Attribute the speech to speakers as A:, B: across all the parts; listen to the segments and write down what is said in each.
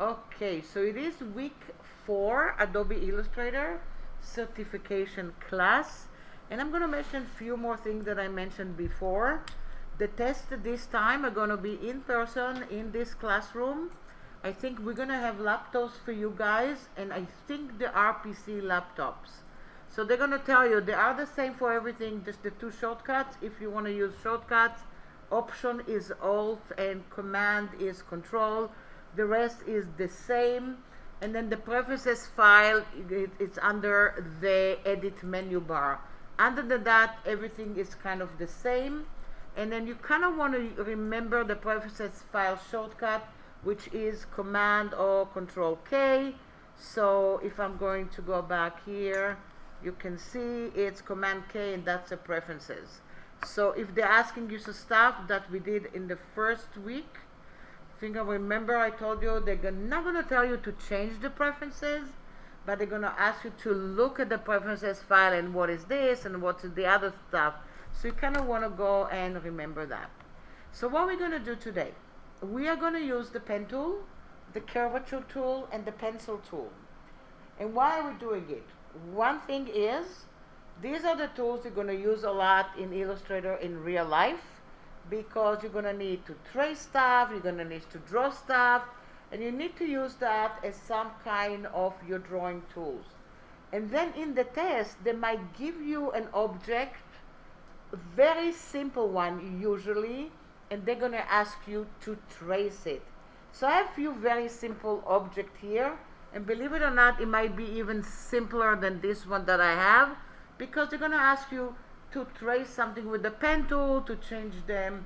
A: Okay, so it is week 4 Adobe Illustrator certification class, and I'm going to mention a few more things that I mentioned before. The tests this time are going to be in person in this classroom. I think we're going to have laptops for you guys, and I think they are PC laptops. So they're going to tell you they are the same for everything, just the two shortcuts. If you want to use shortcuts, Option is Alt and Command is Control. The rest is the same, and then the preferences file, it's under the edit menu bar. Under that, everything is kind of the same, and then you kind of want to remember the preferences file shortcut, which is Command or Control K. So if I'm going to go back here, you can see it's Command K, and that's the preferences. So if they're asking you some stuff that we did in the first week, remember I told you they're not going to tell you to change the preferences, but they're going to ask you to look at the preferences file and what is this and what's the other stuff. So you kind of want to go and remember that. So what we're going to do today, we are going to use the pen tool, the curvature tool, and the pencil tool. And why are we doing it? One thing is, these are the tools you're going to use a lot in Illustrator in real life, because you're going to need to trace stuff, you're going to need to draw stuff, and you need to use that as some kind of your drawing tools. And then in the test, they might give you an object, a very simple one usually, and they're going to ask you to trace it. So I have a few very simple objects here, and believe it or not, it might be even simpler than this one that I have, because they're going to ask you to trace something with the pen tool, to change them,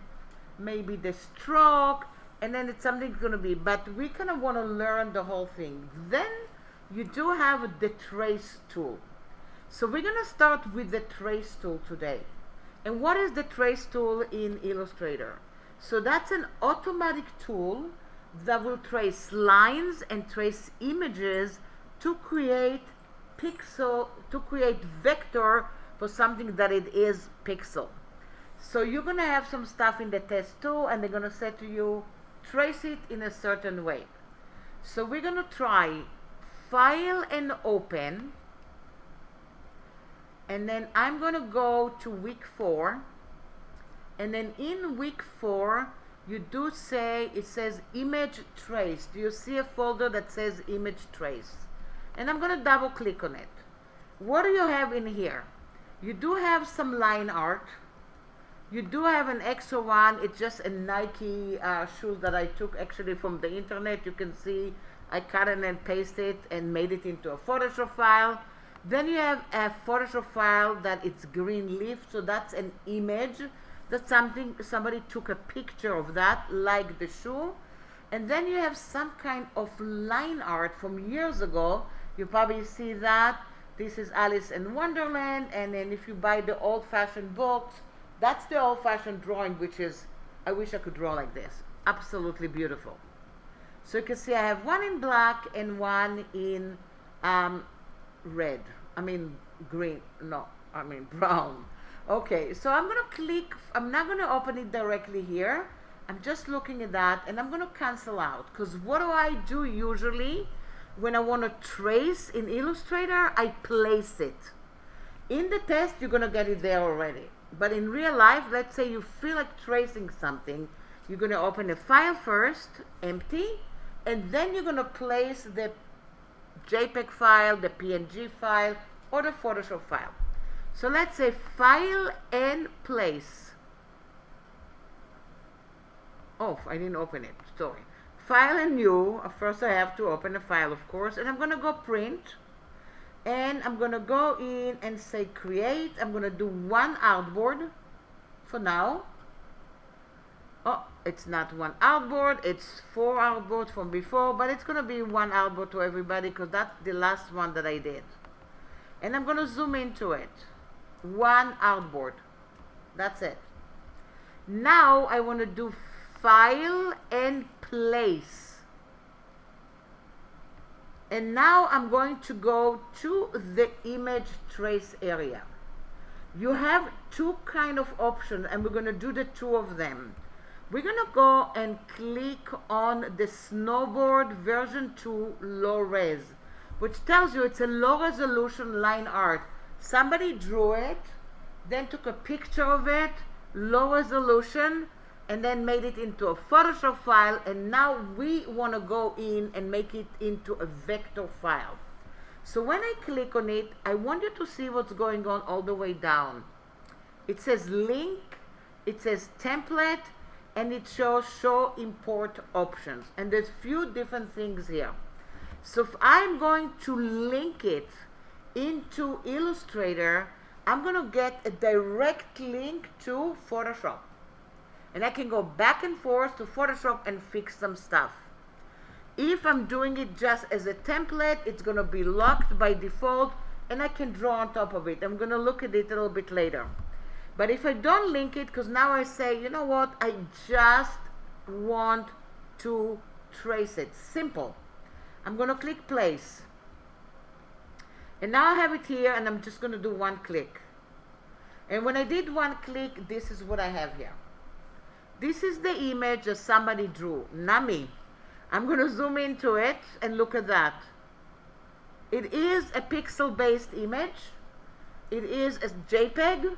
A: maybe the stroke, and then it's something going to be, but we kind of want to learn the whole thing. Then you do have the trace tool. So we're going to start with the trace tool today. And what is the trace tool in Illustrator? So that's an automatic tool that will trace lines and trace images to create vector for something that it is pixel. So you're going to have some stuff in the test too, and they're going to say to you, trace it in a certain way. So we're going to try File and Open, and then I'm going to go to week 4, and then in week 4 you do say, it says image trace. Do you see a folder that says image trace? And I'm going to double click on it. What do you have in here? You do have some line art. You do have an extra one. It's just a Nike shoes that I took actually from the internet. You can see I cut it and pasted it and made it into a Photoshop file. Then you have a Photoshop file that it's green leaf, so that's an image. That's somebody took a picture of that, like the shoe. And then you have some kind of line art from years ago. You probably see that. This is Alice in Wonderland, and then if you buy the old-fashioned books, that's the old-fashioned drawing, which is, I wish I could draw like this. Absolutely beautiful. So you can see I have one in black and one in red. I mean green. No, I mean brown. Okay, so I'm going to click. I'm not going to open it directly here. I'm just looking at that, and I'm going to cancel out, because what do I do usually? When I want to trace in Illustrator, I place it. In the test, you're going to get it there already. But in real life, let's say you feel like tracing something, you're going to open a file first, empty, and then you're going to place the JPEG file, the PNG file, or the Photoshop file. So let's say File and Place. Oh, I didn't open it, sorry. File and New. First I have to open a file, of course, and I'm going to go Print, and I'm going to go in and say Create. I'm going to do one artboard for now. Oh, it's not one artboard, it's 4 artboards from before, but it's going to be one artboard to everybody, because that's the last one that I did. And I'm going to zoom into it. One artboard. That's it. Now I want to do File and Place. And now I'm going to go to the image trace area. You have two kind of options, and we're going to do the two of them. we're gonna go and click on the snowboard version 2 low res, which tells you it's a low resolution line art. Somebody drew it, then took a picture of it, low resolution, and then made it into a Photoshop file, and now we want to go in and make it into a vector file. So when I click on it, I want you to see what's going on all the way down. It says link, it says template, and it shows show import options, and there's few different things here. So if I'm going to link it into Illustrator, I'm going to get a direct link to Photoshop, and I can go back and forth to Photoshop and fix some stuff. If I'm doing it just as a template, it's going to be locked by default, and I can draw on top of it. I'm going to look at it a little bit later. But if I don't link it, because now I say, you know what, I just want to trace it. Simple. I'm going to click place. And now I have it here, and I'm just going to do one click. And when I did one click, this is what I have here. This is the image that somebody drew, not me. I'm going to zoom into it and look at that. It is a pixel-based image. It is a JPEG.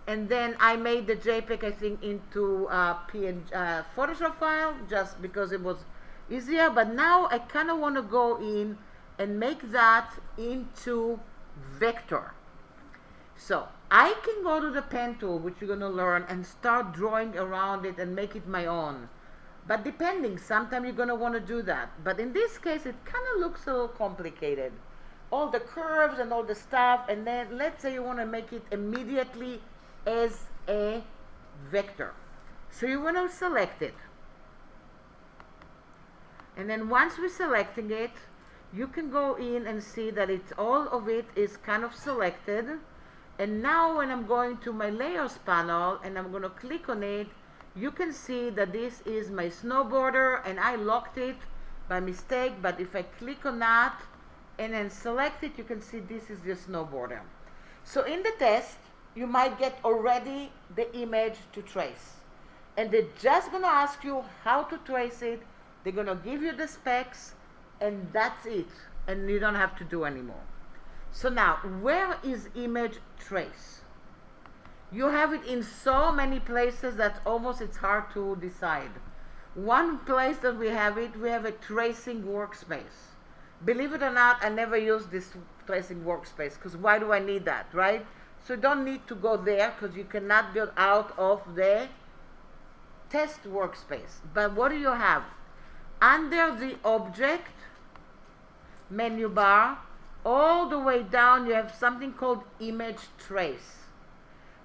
A: And then I made the JPEG, I think, into a Photoshop file just because it was easier. But now I kind of want to go in and make that into vector. So I can go to the pen tool, which you're going to learn, and start drawing around it and make it my own. But depending, sometimes you're going to want to do that. But in this case, it kind of looks a little complicated. All the curves and all the stuff, and then let's say you want to make it immediately as a vector. So you want to select it. And then once we're selecting it, you can go in and see that it's all of it is kind of selected. And now when I'm going to my layers panel and I'm going to click on it, you can see that this is my snowboarder, and I locked it by mistake. But if I click on that and then select it, you can see this is the snowboarder. So in the test, you might get already the image to trace. And they're just going to ask you how to trace it. They're going to give you the specs, and that's it. And you don't have to do anymore. So now, where is image trace? You have it in so many places that almost it's hard to decide. One place that we have it, we have a tracing workspace. Believe it or not, I never use this tracing workspace, because why do I need that, right? So you don't need to go there, because you cannot get out of the test workspace. But what do you have? Under the object menu bar, all the way down, you have something called image trace.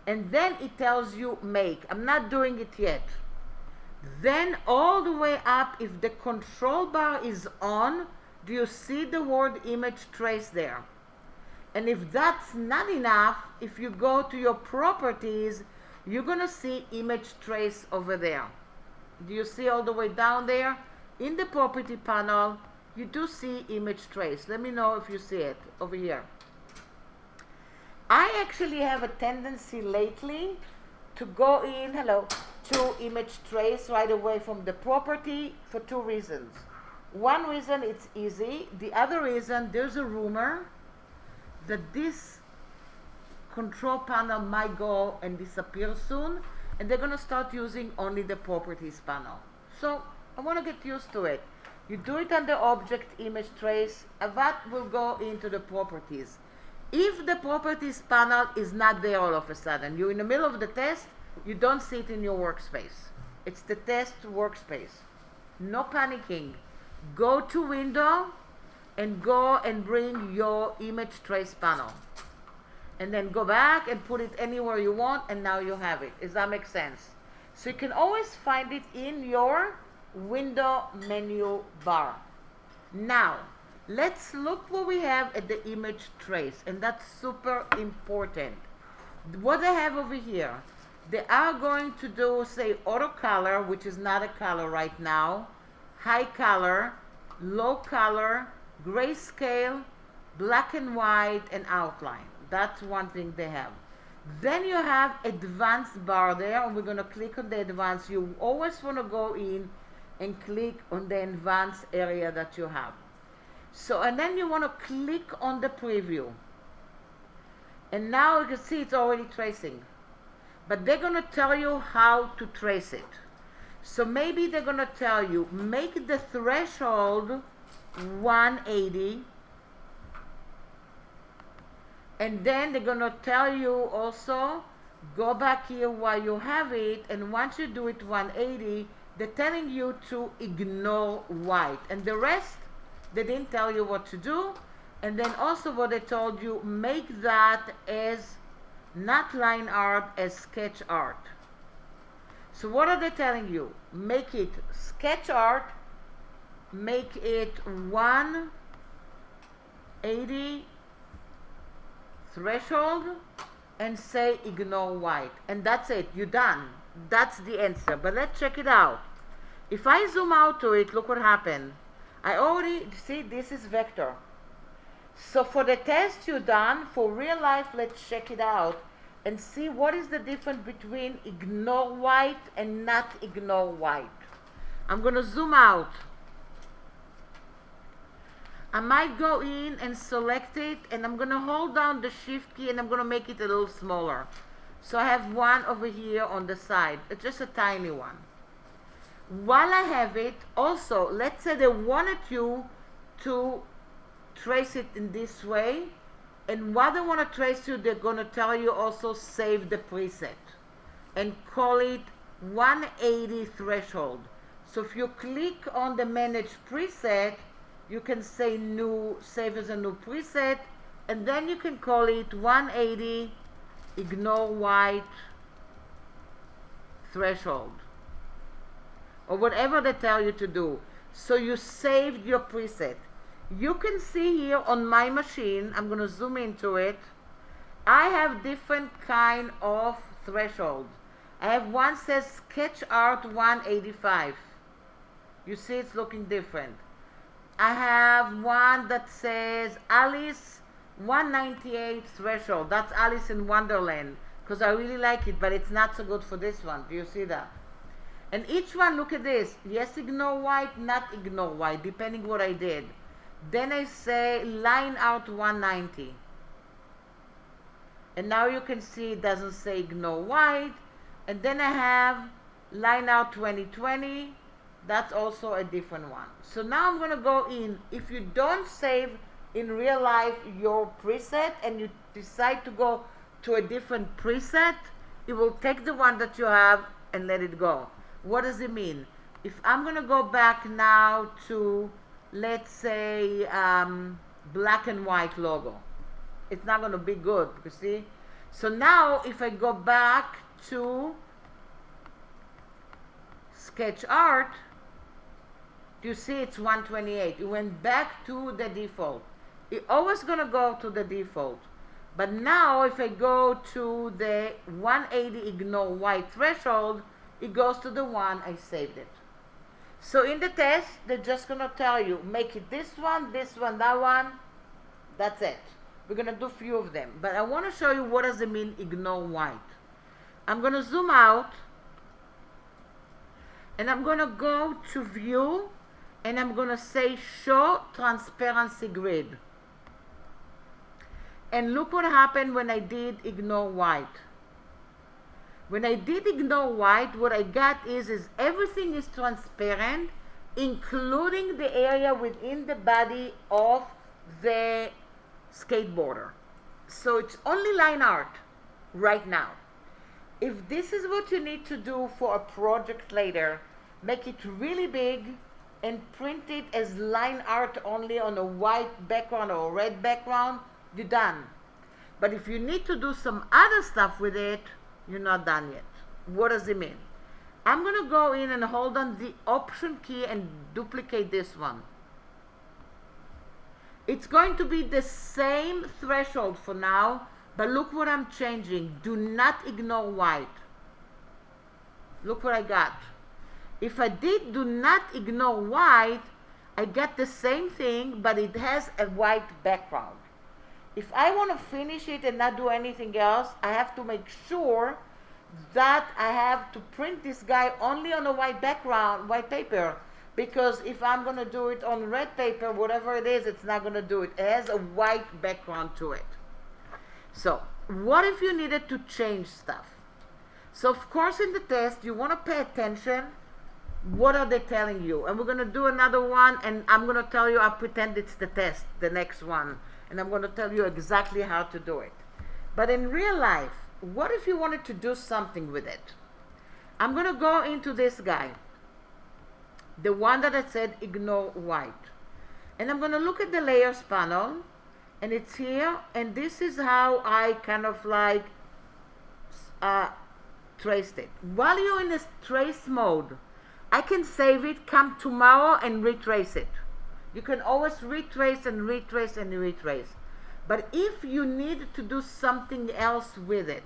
A: And then it tells you make. I'm not doing it yet. Then all the way up, if the control bar is on, do you see the word image trace there? And if that's not enough, if you go to your properties, you're going to see image trace over there. Do you see all the way down there? In the property panel, you do see image trace. Let me know if you see it over here. I actually have a tendency lately to go in, to image trace right away from the property for two reasons. One reason, it's easy. The other reason, there's a rumor that this control panel might go and disappear soon, and they're going to start using only the properties panel. So I want to get used to it. You do it under object image trace, and that will go into the properties. If the properties panel is not there all of a sudden, you're in the middle of the test, you don't see it in your workspace. It's the test workspace. No panicking. Go to window and go and bring your image trace panel. And then go back and put it anywhere you want, and now you have it. Does that make sense? So you can always find it in your window menu bar. Now, let's look what we have at the image trace, and that's super important. What I have over here, they are going to do, say, auto color, which is not a color right now, high color, low color, grayscale, black and white, and outline. That's one thing they have. Then you have advanced bar there, and we're going to click on the advanced. You always want to go in and click on the advanced area that you have. So, and then you want to click on the preview. And now you can see it's already tracing. But they're going to tell you how to trace it. So maybe they're going to tell you, make the threshold 180. And then they're going to tell you also, go back here while you have it. And once you do it 180, they're telling you to ignore white. And the rest, they didn't tell you what to do. And then also what they told you, make that as not line art, as sketch art. So what are they telling you? Make it sketch art, make it 180 threshold, and say ignore white. And that's it, you're done. That's the answer. But let's check it out. If I zoom out to it, look what happened. I already, see, this is vector. So for the test you've done, for real life, let's check it out and see what is the difference between ignore white and not ignore white. I'm going to zoom out. I might go in and select it, and I'm going to hold down the shift key, and I'm going to make it a little smaller. So I have one over here on the side. It's just a tiny one. While I have it, also, let's say they wanted you to trace it in this way, and while they want to trace you, they're going to tell you also save the preset and call it 180 threshold. So if you click on the manage preset, you can say new, save as a new preset, and then you can call it 180 ignore white threshold, or whatever they tell you to do. So you saved your preset. You can see here on my machine, I'm going to zoom into it, I have different kind of thresholds. I have one says sketch art 185. You see it's looking different. I have one that says Alice 198 threshold. That's Alice in Wonderland, because I really like it, but it's not so good for this one. Do you see that? And each one, look at this. Yes, ignore white, not ignore white, depending what I did. Then I say line out 190. And now you can see it doesn't say ignore white. And then I have line out 2020. That's also a different one. So now I'm going to go in. If you don't save in real life your preset and you decide to go to a different preset, it will take the one that you have and let it go. What does it mean? If I'm going to go back now to, let's say, black and white logo, it's not going to be good, you see? So now if I go back to sketch art, you see it's 128. It went back to the default. It's always going to go to the default. But now if I go to the 180 ignore white threshold, it goes to the one I saved it. So in the test, they're just going to tell you, make it this one, that one. That's it. We're going to do a few of them. But I want to show you what does it mean ignore white. I'm going to zoom out. And I'm going to go to view. And I'm going to say show transparency grid. And look what happened when I did ignore white. When I did ignore white, what I got is everything is transparent, including the area within the body of the skateboarder. So it's only line art right now. If this is what you need to do for a project later, make it really big and print it as line art only on a white background or a red background, you're done. But if you need to do some other stuff with it, you're not done yet. What does it mean? I'm going to go in and hold on the option key and duplicate this one. It's going to be the same threshold for now, but look what I'm changing. Do not ignore white. Look what I got. If I did do not ignore white, I get the same thing, but it has a white background. If I want to finish it and not do anything else, I have to make sure that I have to print this guy only on a white background, white paper. Because if I'm going to do it on red paper, whatever it is, it's not going to do it. It has a white background to it. So, what if you needed to change stuff? So, of course, in the test, you want to pay attention. What are they telling you? And we're going to do another one, and I'm going to tell you, I'll pretend it's the test, the next one. And I'm going to tell you exactly how to do it. But in real life, what if you wanted to do something with it? I'm going to go into this guy. The one that I said ignore white. And I'm going to look at the layers panel. And it's here. And this is how I kind of like traced it. While you're in this trace mode, I can save it, come tomorrow and retrace it. You can always retrace and retrace and retrace. But if you need to do something else with it,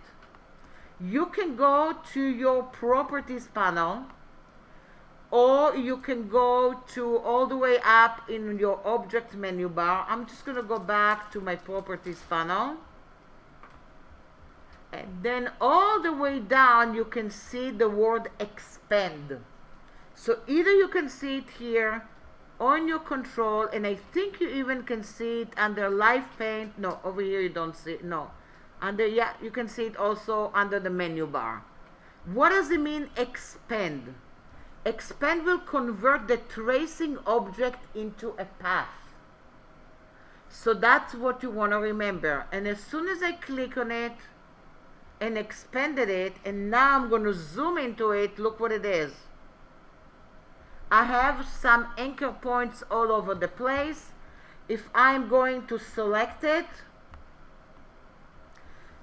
A: you can go to your properties panel, or you can go to all the way up in your object menu bar. I'm just going to go back to my properties panel. And then all the way down, you can see the word expand. So either you can see it here on your control, and I think you even can see it under live paint. No, over here you don't see it. No. Under, yeah, you can see it also under the menu bar. What does it mean, expand? Expand will convert the tracing object into a path. So that's what you want to remember. And as soon as I click on it and expanded it, and now I'm going to zoom into it, look what it is. I have some anchor points all over the place. If I'm going to select it,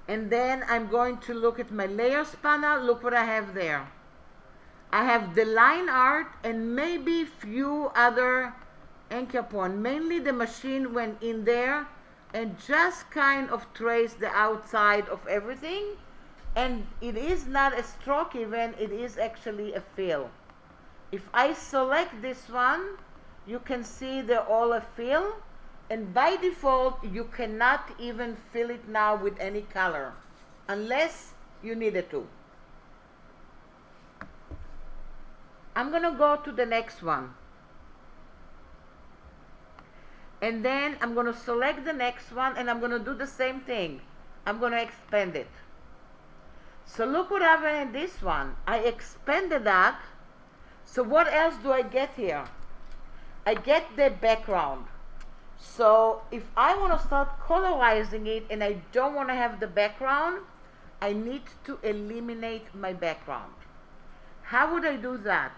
A: and then I'm going to look at my layers panel, look what I have there. I have the line art and maybe few other anchor points. Mainly the machine went in there and just kind of traced the outside of everything. And it is not a stroke even, it is actually a fill. If I select this one, you can see they're all a fill. And by default, you cannot even fill it now with any color, unless you needed to. I'm going to go to the next one. And then I'm going to select the next one, and I'm going to do the same thing. I'm going to expand it. So look what happened in this one. I expanded that. So what else do I get here? I get the background. So if I want to start colorizing it and I don't want to have the background, I need to eliminate my background. How would I do that?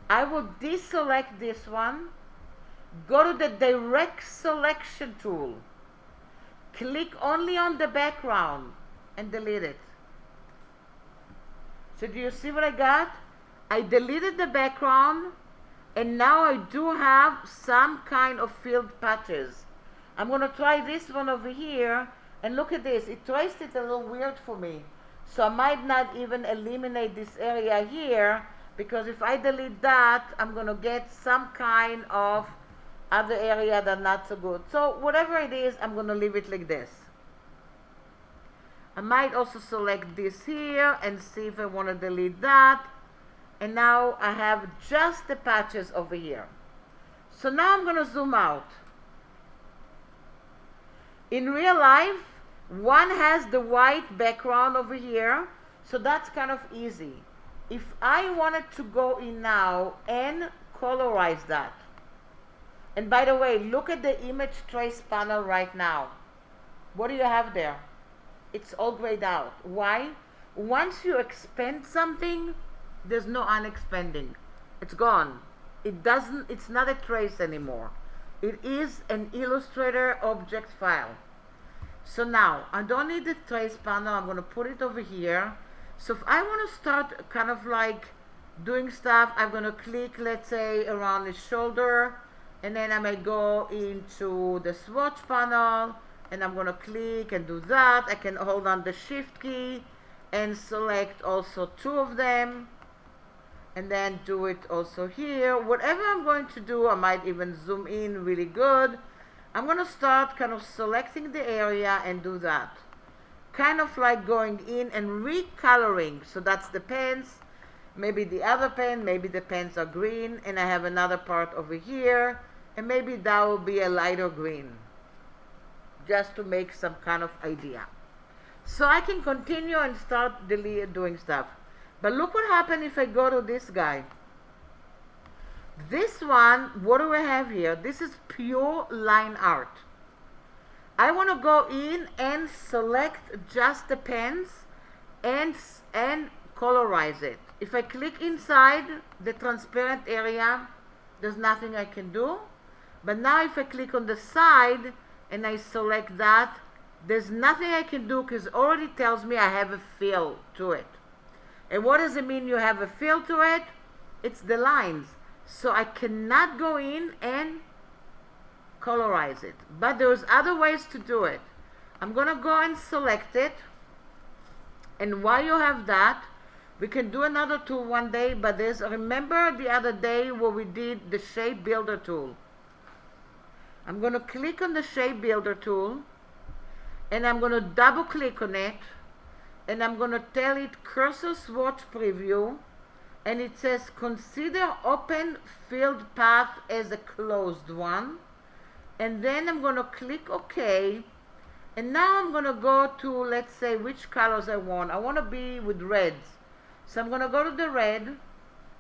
A: I will deselect this one, go to the direct selection tool, click only on the background and delete it. So do you see what I got? I deleted the background, and now I do have some kind of filled patches. I'm going to try this one over here, and look at this. It traced it a little weird for me. So I might not even eliminate this area here, because if I delete that, I'm going to get some kind of other area that's not so good. So whatever it is, I'm going to leave it like this. I might also select this here and see if I want to delete that. And now I have just the patches over here. So now I'm going to zoom out. In real life, one has the white background over here, so that's kind of easy. If I wanted to go in now and colorize that, and by the way, look at the image trace panel right now. What do you have there? It's all grayed out. Why? Once you expand something, there's no unexpanding. It's gone. It's not a trace anymore. It is an Illustrator object file. So now, I don't need the trace panel. I'm going to put it over here. So if I want to start kind of like doing stuff, I'm going to click, let's say, around the shoulder. And then I may go into the swatch panel. And I'm going to click and do that. I can hold on the shift key and select also two of them. And then do it also here. Whatever I'm going to do, I might even zoom in really good. I'm going to start kind of selecting the area and do that. Kind of like going in and recoloring. So that's the pens, maybe the other pen, maybe the pens are green, and I have another part over here, and maybe that will be a lighter green, just to make some kind of idea. So I can continue and start doing stuff. But look what happened if I go to this guy. This one, what do I have here? This is pure line art. I want to go in and select just the pens and colorize it. If I click inside the transparent area, there's nothing I can do. But now if I click on the side and I select that, there's nothing I can do because it already tells me I have a fill to it. And what does it mean you have a fill to it? It's the lines. So I cannot go in and colorize it. But there's other ways to do it. I'm going to go and select it. And while you have that, we can do another tool one day. But remember the other day where we did the Shape Builder tool. I'm going to click on the Shape Builder tool. And I'm going to double click on it. And I'm going to tell it Cursor Swatch Preview. And it says consider open filled path as a closed one. And then I'm going to click OK. And now I'm going to go to, let's say, which colors I want. I want to be with reds. So I'm going to go to the red.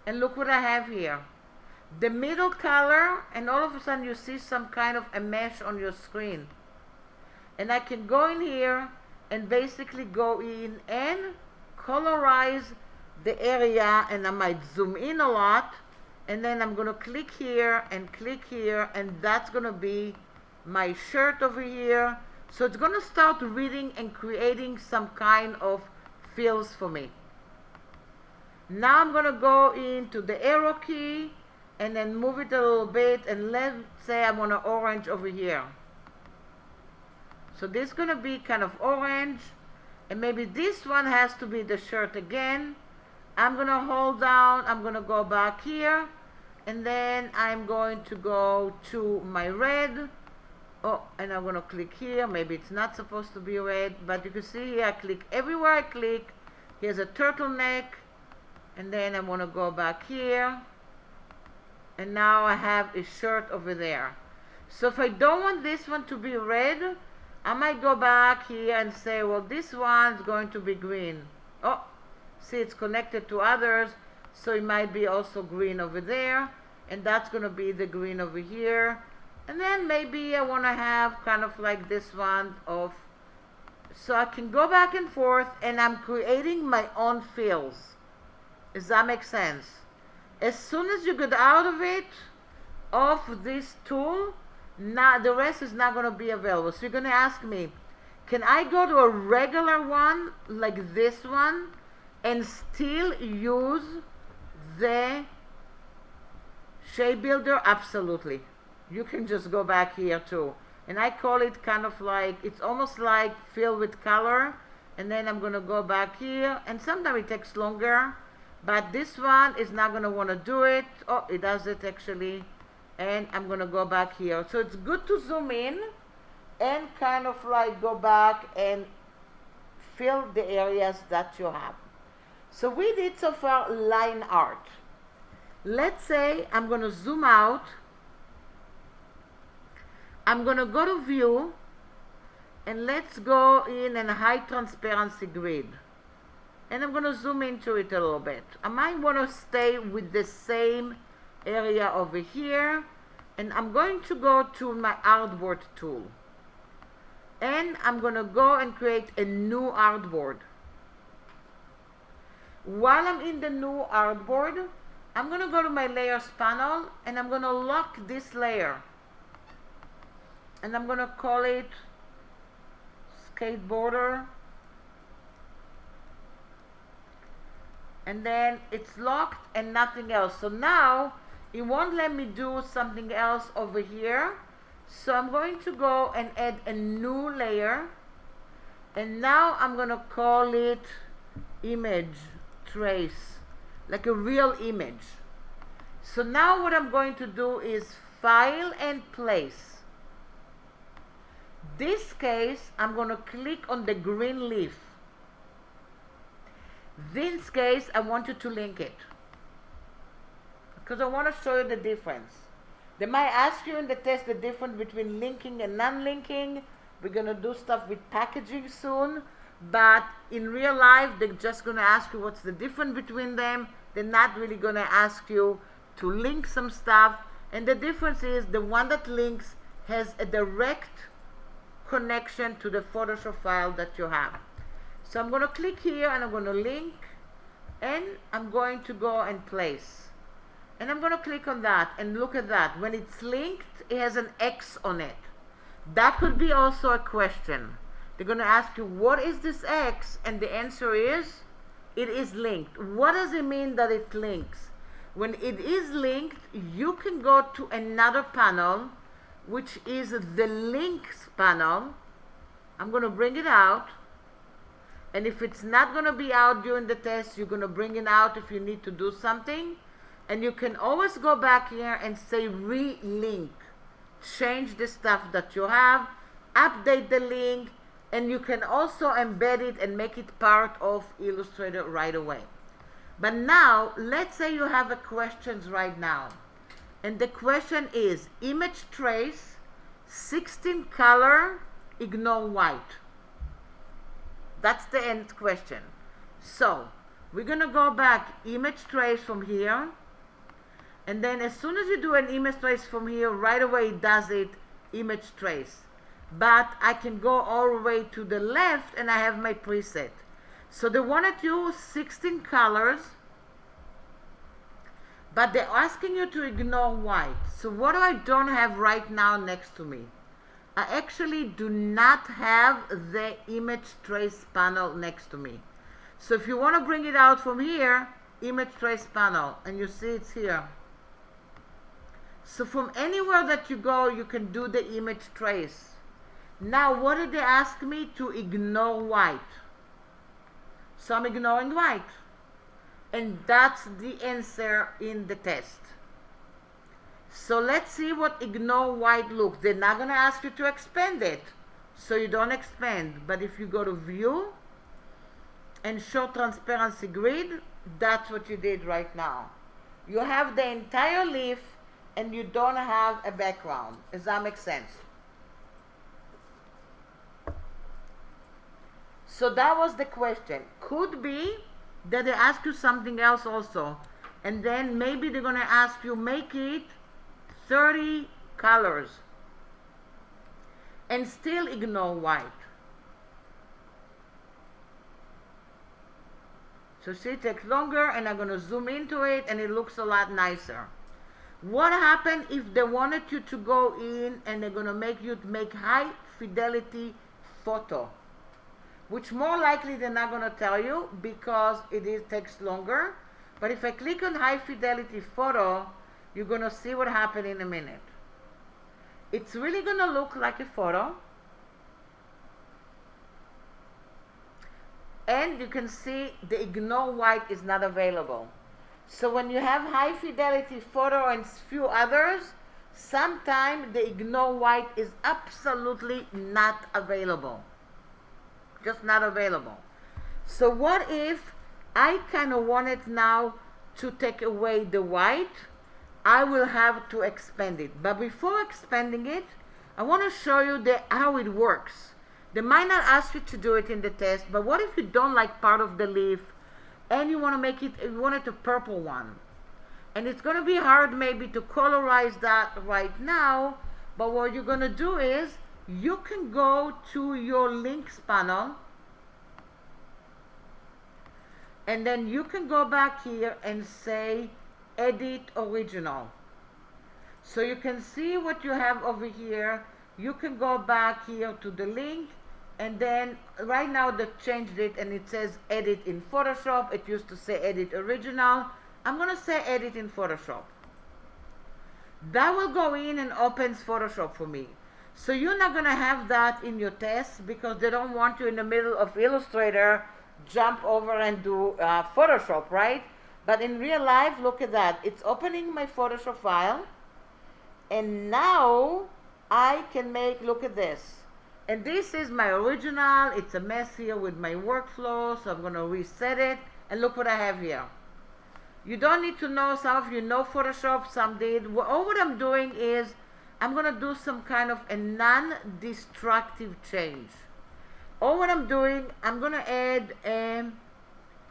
A: And look what I have here. The middle color. And all of a sudden you see some kind of a mesh on your screen. And I can go in here and basically go in and colorize the area, and I might zoom in a lot, and then I'm going to click here, and that's going to be my shirt over here. So it's going to start reading and creating some kind of fills for me. Now I'm going to go into the arrow key and then move it a little bit, and let's say I want an orange over here. So this is going to be kind of orange, and maybe this one has to be the shirt again. I'm going to hold down, I'm going to go back here, and then I'm going to go to my red. Oh, and I'm going to click here. Maybe it's not supposed to be red, but you can see here I click everywhere I click. Here's a turtleneck, and then I want to go back here, and now I have a shirt over there. So if I don't want this one to be red, I might go back here and say, well, this one's going to be green. Oh, see, it's connected to others, so it might be also green over there, and that's going to be the green over here. And then maybe I want to have kind of like this one of, so I can go back and forth, and I'm creating my own fills. Does that make sense? As soon as you get out of it, of this tool, now the rest is not going to be available. So you're going to ask me, can I go to a regular one like this one and still use the Shape Builder? Absolutely. You can just go back here too. And I call it kind of like, it's almost like fill with color. And then I'm going to go back here. And sometimes it takes longer. But this one is not going to want to do it. Oh, it does it actually. And I'm going to go back here. So it's good to zoom in and kind of like go back and fill the areas that you have. So we did so far line art. Let's say I'm going to zoom out. I'm going to go to view, and let's go in a high transparency grid. And I'm going to zoom into it a little bit. I might want to stay with the same area over here, and I'm going to go to my artboard tool. And I'm going to go and create a new artboard. While I'm in the new artboard, I'm going to go to my layers panel, and I'm going to lock this layer. And I'm going to call it skateboarder. And then it's locked and nothing else. So now it won't let me do something else over here. So I'm going to go and add a new layer. And now I'm going to call it image trace, like a real image. So now what I'm going to do is file and place. This case, I'm going to click on the green leaf. This case, I want you to link it, because I want to show you the difference. They might ask you in the test the difference between linking and non-linking. We're going to do stuff with packaging soon, but in real life, they're just going to ask you what's the difference between them. They're not really going to ask you to link some stuff. And the difference is the one that links has a direct connection to the Photoshop file that you have. So I'm going to click here and I'm going to link, and I'm going to go and place. And I'm going to click on that, and look at that. When it's linked, it has an X on it. That could be also a question. They're going to ask you, what is this X? And the answer is, it is linked. What does it mean that it links? When it is linked, you can go to another panel, which is the links panel. I'm going to bring it out. And if it's not going to be out during the test, you're going to bring it out if you need to do something. And you can always go back here and say re-link. Change the stuff that you have, update the link, and you can also embed it and make it part of Illustrator right away. But now, let's say you have a question right now. And the question is, image trace, 16 color, ignore white. That's the end question. So, we're going to go back, image trace from here. And then as soon as you do an image trace from here, right away it does it, image trace. But I can go all the way to the left and I have my preset. So they wanted to use 16 colors, but they're asking you to ignore white. So what do I don't have right now next to me? I actually do not have the image trace panel next to me. So if you want to bring it out from here, image trace panel, and you see it's here. So from anywhere that you go, you can do the image trace. Now, what did they ask me? To ignore white. So I'm ignoring white. And that's the answer in the test. So let's see what ignore white looks. They're not going to ask you to expand it, so you don't expand. But if you go to view and show transparency grid, that's what you did right now. You have the entire leaf and you don't have a background. Does that make sense? So that was the question. Could be that they ask you something else also, and then maybe they're going to ask you, make it 30 colors and still ignore white. So see, it takes longer, and I'm going to zoom into it and it looks a lot nicer. What happened if they wanted you to go in and they're going to make you make high fidelity photo? Which more likely they're not going to tell you because it takes longer. But if I click on high fidelity photo, you're going to see what happened in a minute. It's really going to look like a photo. And you can see the ignore white is not available. So when you have high fidelity photo and few others, sometimes the ignore white is absolutely not available. Just not available. So what if I kind of wanted now to take away the white? I will have to expand it. But before expanding it, I want to show you how it works. They might not ask you to do it in the test, but what if you don't like part of the leaf and you want to make it, you want it a purple one? And it's going to be hard maybe to colorize that right now, but what you're going to do is you can go to your links panel and then you can go back here and say edit original. So you can see what you have over here. You can go back here to the link, and then right now they changed it and it says edit in Photoshop. It used to say edit original. I'm going to say edit in Photoshop. That will go in and opens Photoshop for me. So you're not going to have that in your test because they don't want you in the middle of Illustrator jump over and do Photoshop, right? But in real life, look at that. It's opening my Photoshop file, and now I can make, look at this. And this is my original. It's a mess here with my workflow, so I'm going to reset it. And look what I have here. You don't need to know, some of you know Photoshop, some did. All what I'm doing is I'm going to do some kind of a non-destructive change. All what I'm doing, I'm going to add a,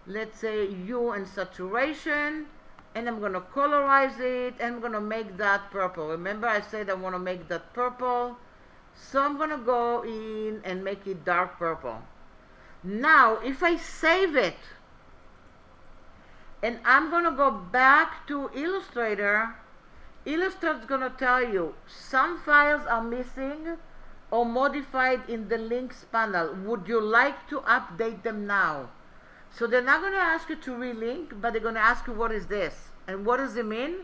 A: let's say, hue and saturation, and I'm going to colorize it, and I'm going to make that purple. Remember I said I want to make that purple, so I'm going to go in and make it dark purple. Now if I save it and I'm going to go back to Illustrator, Illustrator is going to tell you some files are missing or modified in the links panel. Would you like to update them now? So they're not going to ask you to relink, but they're going to ask you, what is this? And what does it mean?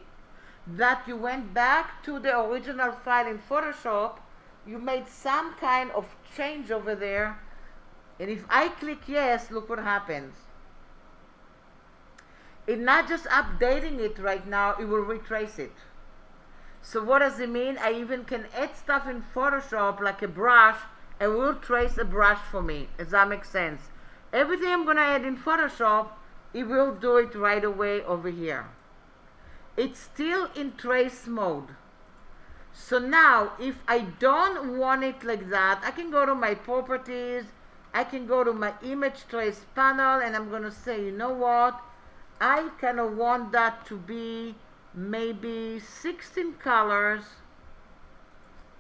A: That you went back to the original file in Photoshop, you made some kind of change over there, and if I click yes, look what happens. It's not just updating it right now, it will retrace it. So what does it mean? I even can add stuff in Photoshop like a brush, and will trace a brush for me. Does that make sense? Everything I'm going to add in Photoshop, it will do it right away over here. It's still in trace mode. So now if I don't want it like that, I can go to my properties, I can go to my image trace panel, and I'm going to say, you know what, I kind of want that to be maybe 16 colors,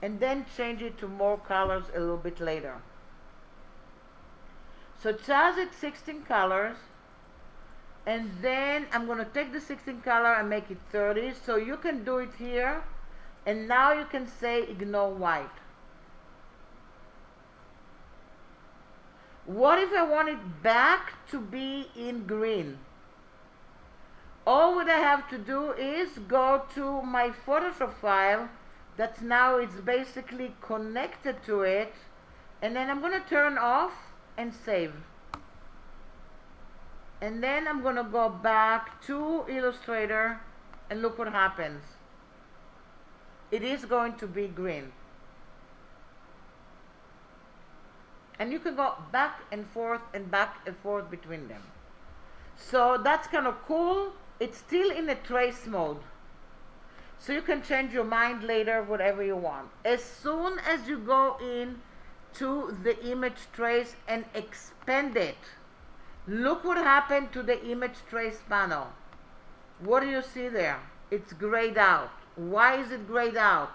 A: and then change it to more colors a little bit later. So charge it 16 colors, and then I'm going to take the 16 color and make it 30. So you can do it here, and now you can say ignore white. What if I want it back to be in green? All what I have to do is go to my Photoshop file that's now it's basically connected to it, and then I'm going to turn off and save. And then I'm going to go back to Illustrator, and look what happens. It is going to be green. And you can go back and forth between them. So that's kind of cool. It's still in a trace mode. So you can change your mind later, whatever you want. As soon as you go in to the image trace and expand it, look what happened to the image trace panel. What do you see there? It's grayed out. Why is it grayed out?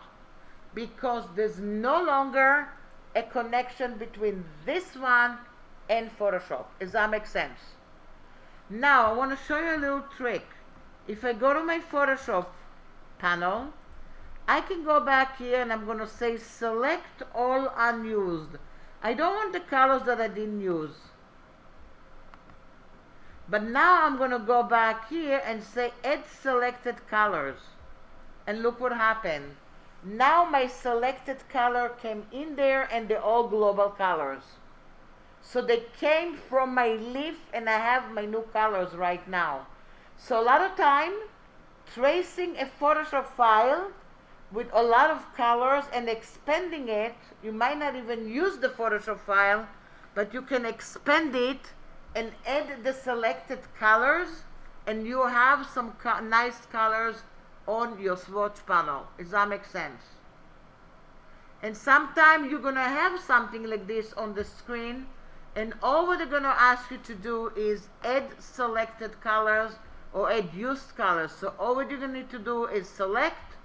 A: Because there's no longer a connection between this one and Photoshop. Does that make sense? Now I want to show you a little trick. If I go to my Photoshop panel, I can go back here and I'm going to say select all unused. I don't want the colors that I didn't use. But now I'm going to go back here and say add selected colors. And look what happened. Now my selected color came in there, and they're all global colors. So they came from my leaf, and I have my new colors right now. So a lot of time, tracing a Photoshop file with a lot of colors and expanding it, you might not even use the Photoshop file, but you can expand it and add the selected colors, and you have some nice colors on your swatch panel. Does that make sense? And sometime you're going to have something like this on the screen, and all what they're going to ask you to do is add selected colors or add used colors. So all what you're going to need to do is select,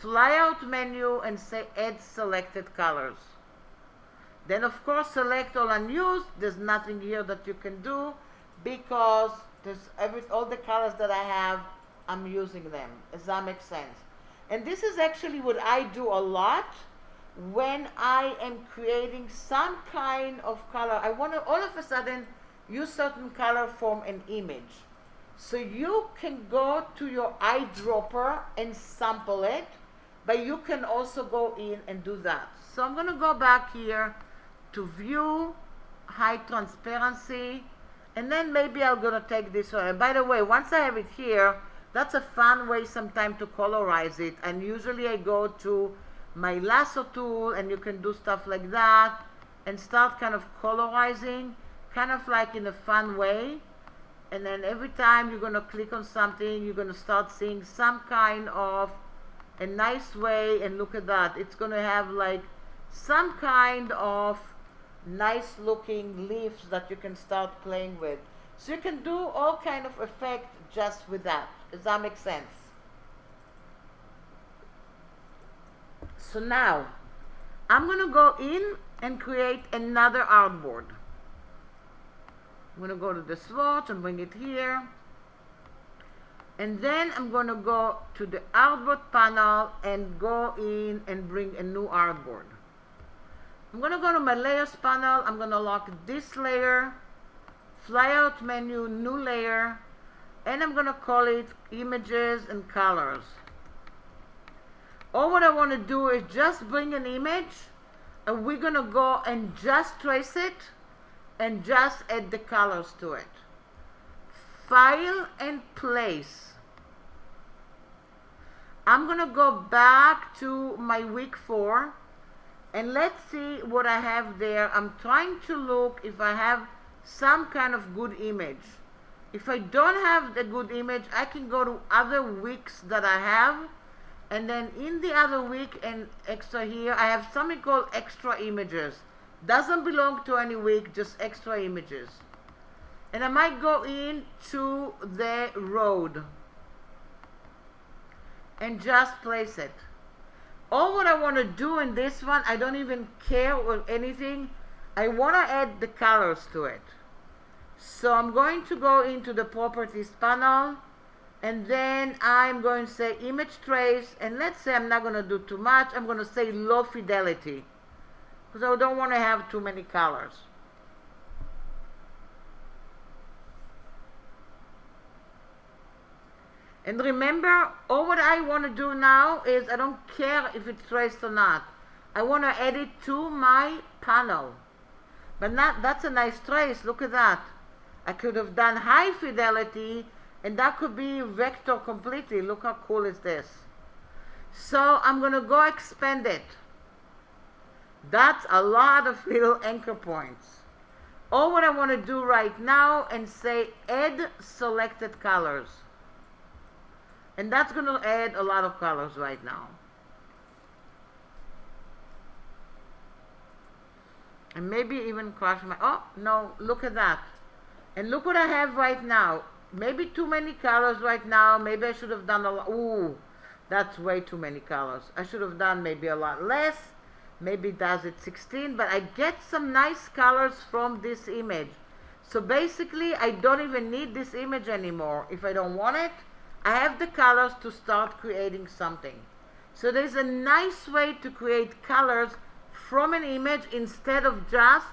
A: fly out menu, and say add selected colors. Then of course select all unused. There's nothing here that you can do because there's all the colors that I have, I'm using them. Does that make sense? And this is actually what I do a lot when I am creating some kind of color. I want to all of a sudden use certain color from an image. So you can go to your eyedropper and sample it, but you can also go in and do that. So I'm going to go back here to view, high transparency, and then maybe I'm going to take this one. And by the way, once I have it here, that's a fun way sometimes to colorize it. And usually I go to my lasso tool, and you can do stuff like that and start kind of colorizing, kind of like in a fun way. And then every time you're going to click on something, you're going to start seeing some kind of a nice way. And look at that, it's going to have like some kind of nice looking leaves that you can start playing with. So you can do all kind of effect just with that. Does that make sense? So now I'm going to go in and create another artboard. I'm going to go to the swatch and bring it here. And then I'm going to go to the artboard panel and go in and bring a new artboard. I'm going to go to my layers panel. I'm going to lock this layer, flyout menu, new layer, and I'm going to call it images and colors. All what I want to do is just bring an image, and we're going to go and just trace it and just add the colors to it. File and place. I'm going to go back to my week 4 and let's see what I have there. I'm trying to look if I have some kind of good image. If I don't have the good image, I can go to other weeks that I have, and then in the other week and extra here, I have something called extra images. Doesn't belong to any week, just extra images. And I might go in to the road and just place it. All what I want to do in this one, I don't even care or anything. I want to add the colors to it. So I'm going to go into the properties panel, and then I'm going to say image trace, and let's say I'm not going to do too much. I'm going to say low fidelity, because I don't want to have too many colors. And remember, all what I want to do now is I don't care if it's traced or not. I want to add it to my panel. But that's a nice trace, look at that. I could have done high fidelity, and that could be vector completely. Look how cool is this. So I'm going to go expand it. That's a lot of little anchor points. All what I want to do right now and say add selected colors. And that's going to add a lot of colors right now. And maybe even crush my, oh no, look at that. And look what I have right now. Maybe too many colors right now. Maybe I should have done a lot. Ooh, that's way too many colors. I should have done maybe a lot less. Maybe it does it 16, but I get some nice colors from this image. So basically, I don't even need this image anymore. If I don't want it, I have the colors to start creating something. So there's a nice way to create colors from an image instead of just,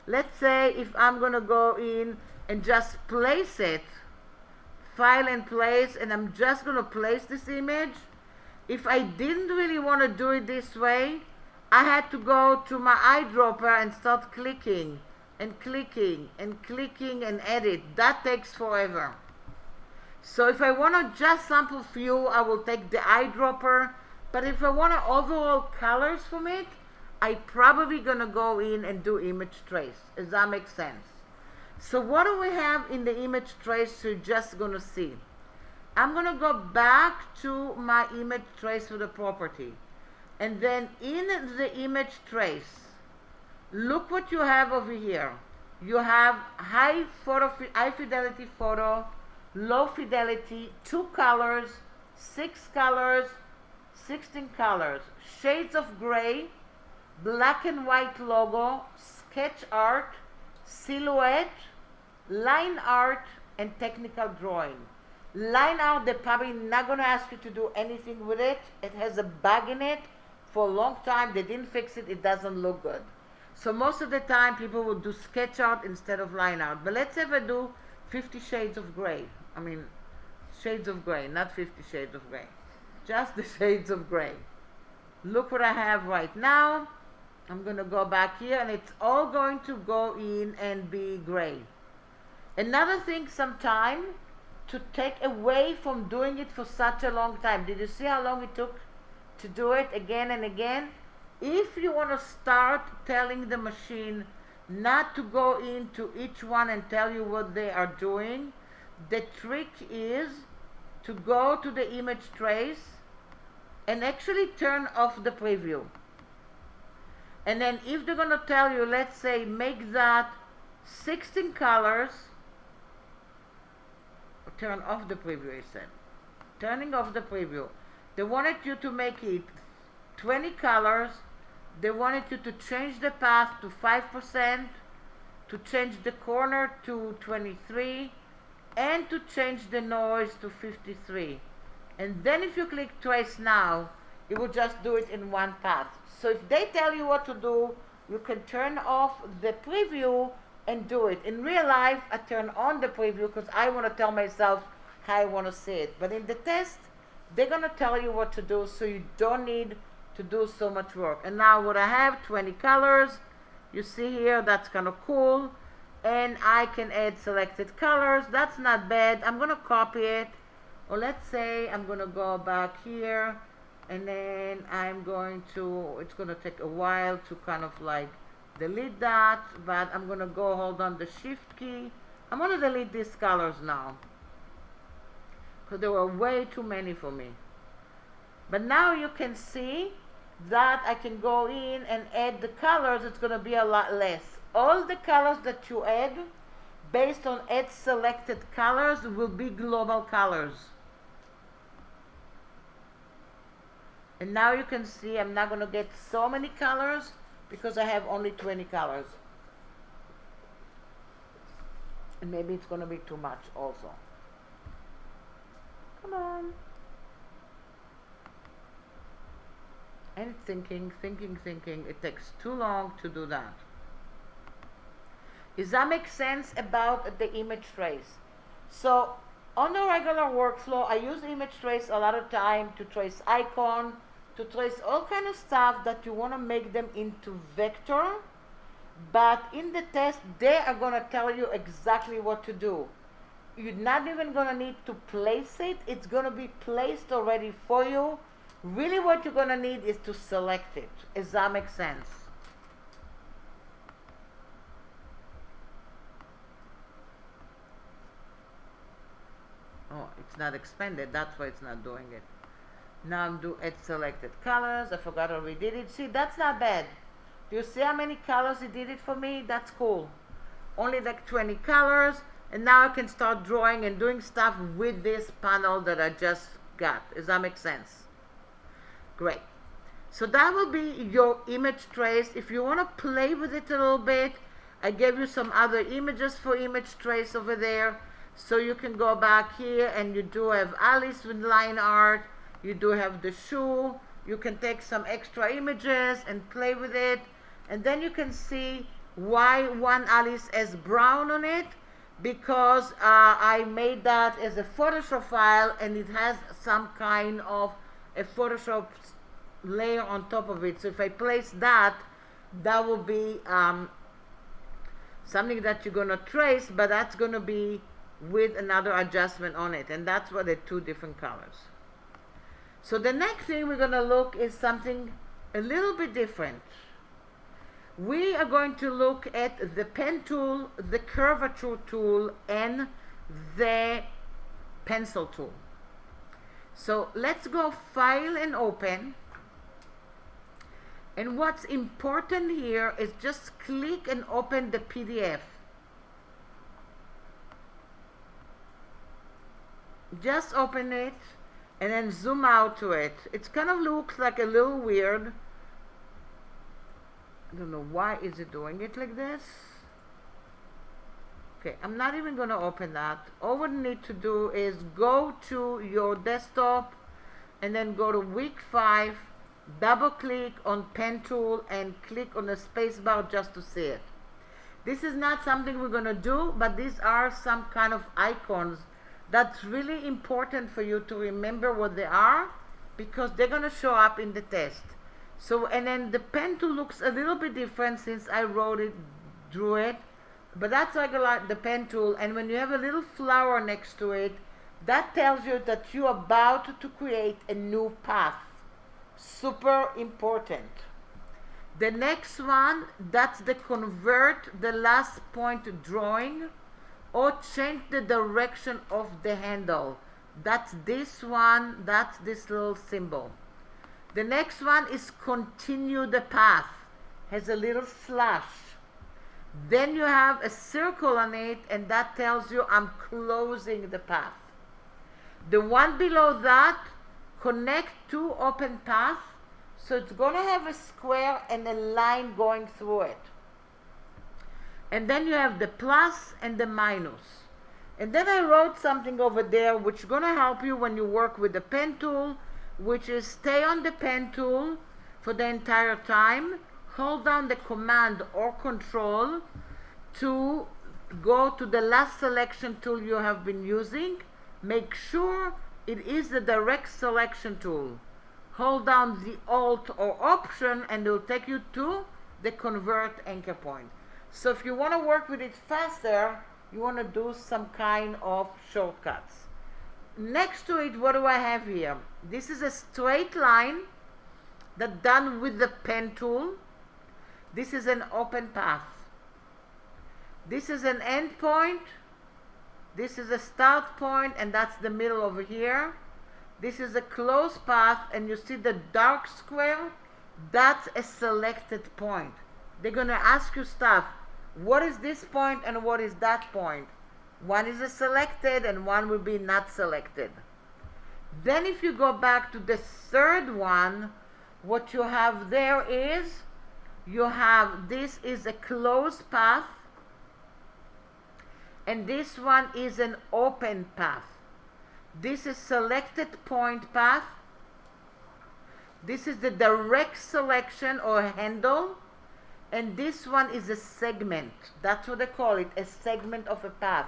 A: let's say if I'm going to go in and just place it, file and place, and I'm just going to place this image. If I didn't really want to do it this way, I had to go to my eyedropper and start clicking and clicking and clicking and edit. That takes forever. So if I want to just sample few, I will take the eyedropper. But if I want to overall colors from it, I probably going to go in and do image trace. Does that make sense? So what do we have in the image trace you're just going to see? I'm going to go back to my image trace for the property. And then in the image trace, look what you have over here. You have high fidelity photo, low fidelity, 2 colors, 6 colors, 16 colors, shades of gray, black and white logo, sketch art, silhouette, line art, and technical drawing. Line art, they're probably not going to ask you to do anything with it. It has a bug in it for a long time. They didn't fix it. It doesn't look good. So most of the time people will do sketch art instead of line art. But let's say I do 50 shades of gray. I mean, shades of gray, not 50 shades of gray. Just the shades of gray. Look what I have right now. I'm going to go back here, and it's all going to go in and be gray. Another thing sometime to take away from doing it for such a long time. Did you see how long it took to do it again and again. If you want to start telling the machine not to go into each one and tell you what they are doing, the trick is to go to the image trace and actually turn off the preview. And then if they're going to tell you, let's say, make that 16 colors, turn off the preview, I said. Turning off the preview. They wanted you to make it 20 colors. They wanted you to change the path to 5%, to change the corner to 23, and to change the noise to 53. And then if you click trace now, it will just do it in one path. So if they tell you what to do, you can turn off the preview and do it. In real life, I turn on the preview because I want to tell myself how I want to see it. But in the test, they're going to tell you what to do, so you don't need to do so much work. And now what I have, 20 colors. You see here, that's kind of cool. And I can add selected colors. That's not bad. I'm going to copy it. Or let's say I'm going to go back here. And then I'm going to, it's going to take a while to kind of like delete that. But I'm going to go hold on the shift key. I'm going to delete these colors now, because there were way too many for me. But now you can see that I can go in and add the colors. It's going to be a lot less. All the colors that you add based on add selected colors will be global colors. And now you can see I'm not going to get so many colors because I have only 20 colors. And maybe it's going to be too much also. Come on. And thinking. It takes too long to do that. Does that make sense about the image trace? So on the regular workflow, I use image trace a lot of time to trace icon, to trace all kind of stuff that you want to make them into vector. But in the test, they are going to tell you exactly what to do. You're not even going to need to place it. It's going to be placed already for you. Really what you're going to need is to select it. Does that make sense? Oh, it's not expanded. That's why it's not doing it. Now I'm doing add selected colors. I forgot I already did it. See, that's not bad. Do you see how many colors it did it for me? That's cool. Only like 20 colors. And now I can start drawing and doing stuff with this panel that I just got. Does that make sense? Great. So that will be your image trace. If you want to play with it a little bit, I gave you some other images for image trace over there. So you can go back here and you do have Alice with line art. You do have the shoe. You can take some extra images and play with it. And then you can see why one Alice has brown on it. Because I made that as a Photoshop file and it has some kind of a Photoshop layer on top of it. So if I place that, that will be something that you're going to trace, but that's going to be with another adjustment on it. And that's why they're two different colors. So the next thing we're going to look is something a little bit different. We are going to look at the pen tool, the curvature tool, and the pencil tool. So let's go File and Open. And what's important here is just click and open the PDF. Just open it and then zoom out to it. It kind of looks like a little weird. I don't know why is it doing it like this. Okay, I'm not even going to open that. All we need to do is go to your desktop and then go to week 5, double click on pen tool and click on the space bar just to see it. This is not something we're going to do, but these are some kind of icons that's really important for you to remember what they are, because they're going to show up in the test. So, and then the pen tool looks a little bit different since I drew it, but that's like the pen tool. And when you have a little flower next to it, that tells you that you're about to create a new path. Super important. The next one, that's the convert the last point drawing or change the direction of the handle. That's this one, that's this little symbol. The next one is continue the path, has a little slash. Then you have a circle on it, and that tells you I'm closing the path. The one below that, connect two open paths, so it's going to have a square and a line going through it. And then you have the plus and the minus. And then I wrote something over there which is going to help you when you work with the pen tool, which is stay on the pen tool for the entire time, hold down the command or control to go to the last selection tool you have been using. Make sure it is the direct selection tool. Hold down the Alt or Option and it will take you to the convert anchor point. So if you want to work with it faster, you want to do some kind of shortcuts. Next to it, what do I have here? This is a straight line that's done with the pen tool. This is an open path. This is an end point. This is a start point, and that's the middle over here. This is a closed path, and you see the dark square? That's a selected point. They're going to ask you stuff. What is this point and what is that point? One is a selected and one will be not selected. Then if you go back to the third one, what you have there is, you have, this is a closed path, and this one is an open path. This is selected point path. This is the direct selection or handle. And this one is a segment. That's what they call it, a segment of a path.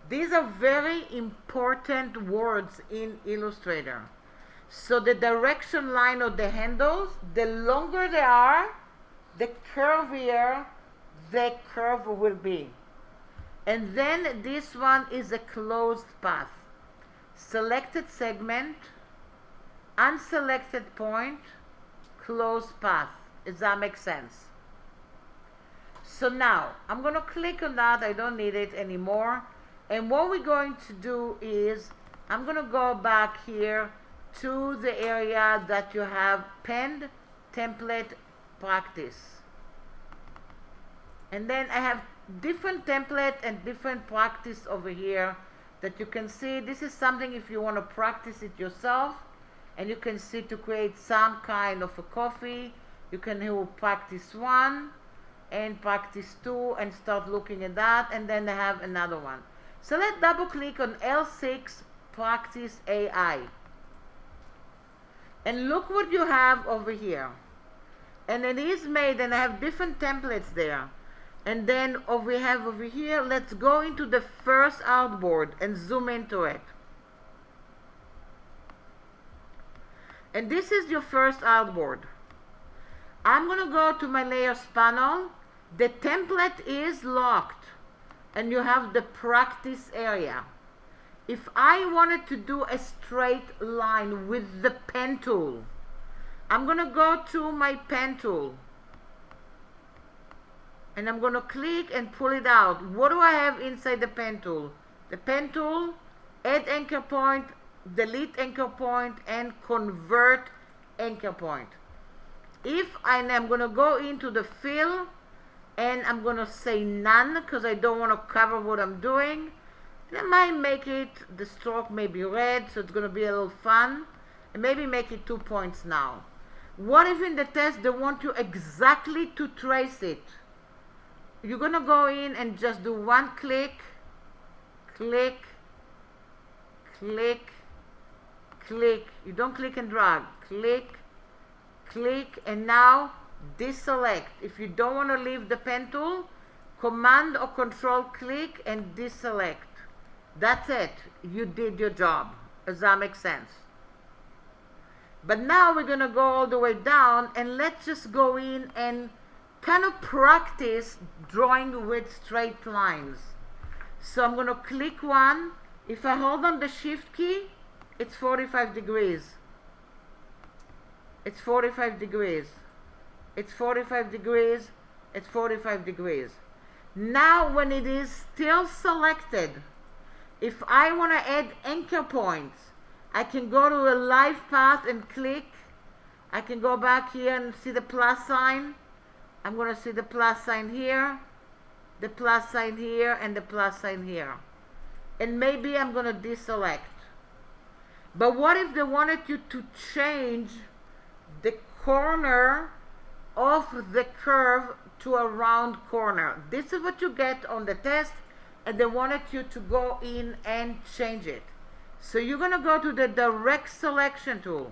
A: These are very important words in Illustrator. So the direction line of the handles, the longer they are, the curvier the curve will be. And then this one is a closed path. Selected segment, unselected point, closed path. Does that make sense? So now, I'm going to click on that. I don't need it anymore. And what we're going to do is, I'm going to go back here to the area that you have penned template practice. And then I have different template and different practice over here that you can see. This is something if you want to practice it yourself. And you can see to create some kind of a coffee. You can do practice 1 and practice 2 and start looking at that, and then I have another one. So let's double click on L6 practice AI and look what you have over here. And it is made, and I have different templates there. And then we have over here, let's go into the first artboard and zoom into it. And this is your first artboard. I'm going to go to my layers panel. The template is locked and you have the practice area. If I wanted to do a straight line with the pen tool, I'm going to go to my pen tool and I'm going to click and pull it out. What do I have inside the pen tool? The pen tool, add anchor point, delete anchor point, and convert anchor point. If I'm going to go into the fill and I'm going to say none because I don't want to cover what I'm doing, and I might make it, the stroke may be red, so it's going to be a little fun, and maybe make it 2 points now. What if in the test they want you exactly to trace it? You're going to go in and just do one click, click, click, click. You don't click and drag. Click, click, and now deselect. If you don't want to leave the pen tool, Command or Control click and deselect. That's it. You did your job. Does that make sense? But now we're going to go all the way down and let's just go in and kind of practice drawing with straight lines. So I'm going to click one. If I hold on the Shift key, it's 45 degrees. It's 45 degrees. It's 45 degrees. It's 45 degrees. Now when it is still selected, if I want to add anchor points, I can go to a live path and click. I can go back here and see the plus sign. I'm going to see the plus sign here, the plus sign here, and the plus sign here. And maybe I'm going to deselect. But what if they wanted you to change the corner of the curve to a round corner? This is what you get on the test, and they wanted you to go in and change it. So you're going to go to the direct selection tool.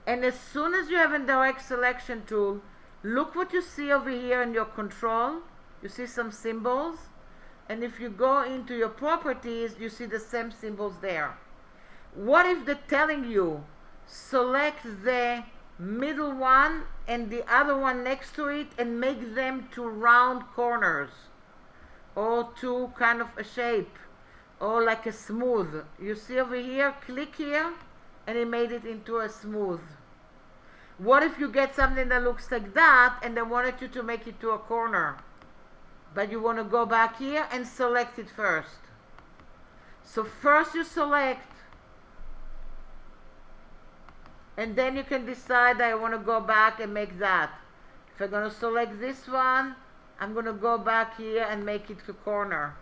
A: And as soon as you have a direct selection tool, look what you see over here in your control. You see some symbols. And if you go into your properties, you see the same symbols there. What if they're telling you, select the middle one and the other one next to it and make them to round corners, or to kind of a shape, or like a smooth? You see over here, click here, and it made it into a smooth. What if you get something that looks like that and they wanted you to make it to a corner, but you want to go back here and select it first? So first you select, and then you can decide I want to go back and make that. If I'm going to select this one, I'm going to go back here and make it to corner.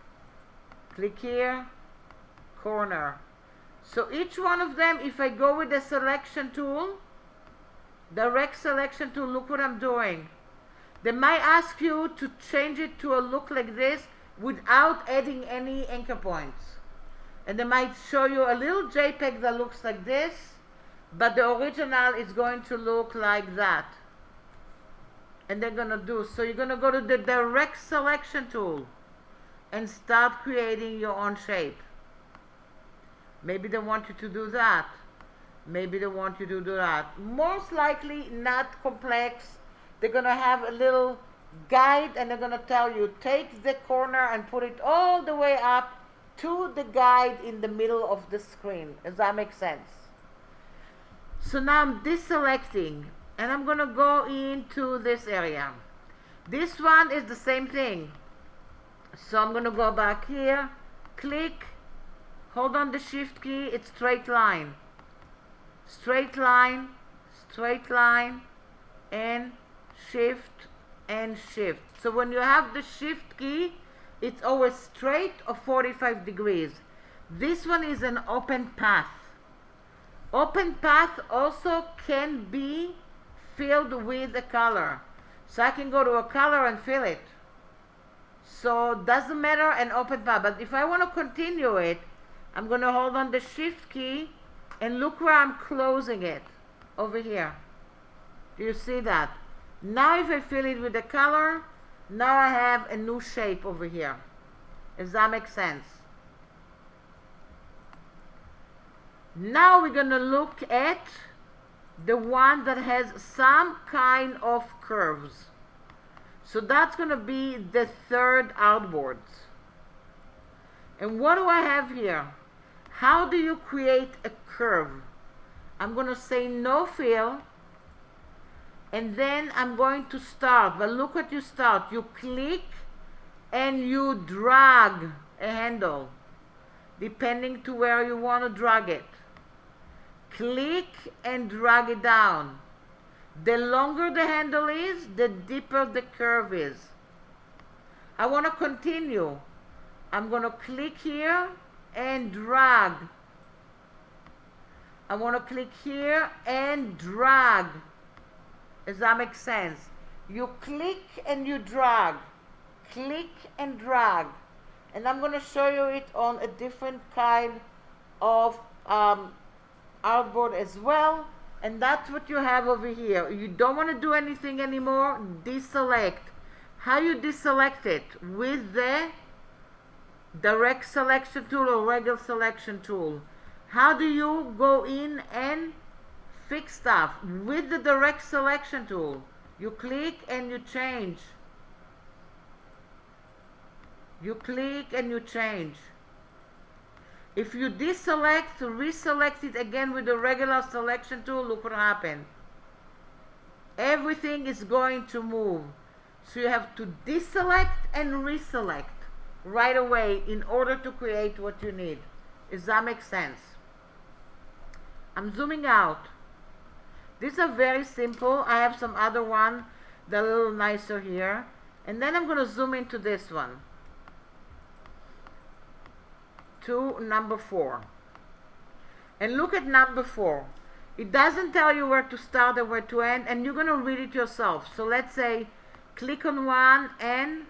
A: Click here, corner. So each one of them, if I go with the selection tool, direct selection tool, look what I'm doing. They might ask you to change it to a look like this without adding any anchor points. And they might show you a little JPEG that looks like this, but the original is going to look like that. And they're going to do, so you're going to go to the direct selection tool and start creating your own shape. Maybe they want you to do that. Maybe they want you to do that. Most likely not complex. They're going to have a little guide, and they're going to tell you, take the corner and put it all the way up to the guide in the middle of the screen. Does that make sense? So now I'm deselecting, and I'm going to go into this area. This one is the same thing. So I'm going to go back here, click, hold on the shift key, it's straight line. Straight line, and shift, and shift. So when you have the shift key, it's always straight or 45 degrees. This one is an open path. Open path also can be filled with a color. So I can go to a color and fill it. So it doesn't matter an open path. But if I want to continue it, I'm going to hold on the shift key and look where I'm closing it. Over here. Do you see that? Now if I fill it with a color, now I have a new shape over here. Does that make sense? Now we're going to look at the one that has some kind of curves. So that's going to be the third outboard. And what do I have here? How do you create a curve? I'm going to say no fill, and then I'm going to start. But look what you start. You click and you drag a handle, depending to where you want to drag it. Click and drag it down. The longer the handle is, the deeper the curve is. I want to continue. I'm going to click here and drag. I want to click here and drag. Does that make sense? You click and you drag. Click and drag. And I'm going to show you it on a different kind of outboard as well. And that's what you have over here. You don't want to do anything anymore. Deselect. How you deselect it? With the direct selection tool or regular selection tool. How do you go in and fix stuff? With the direct selection tool. You click and you change. You click and you change. If you deselect, reselect it again with the regular selection tool, look what happened. Everything is going to move. So you have to deselect and reselect right away in order to create what you need. Does that make sense? I'm zooming out. These are very simple. I have some other one that are a little nicer here. And then I'm going to zoom into this one. To number 4. And look at number 4. It doesn't tell you where to start or where to end, and you're going to read it yourself. So let's say click on one and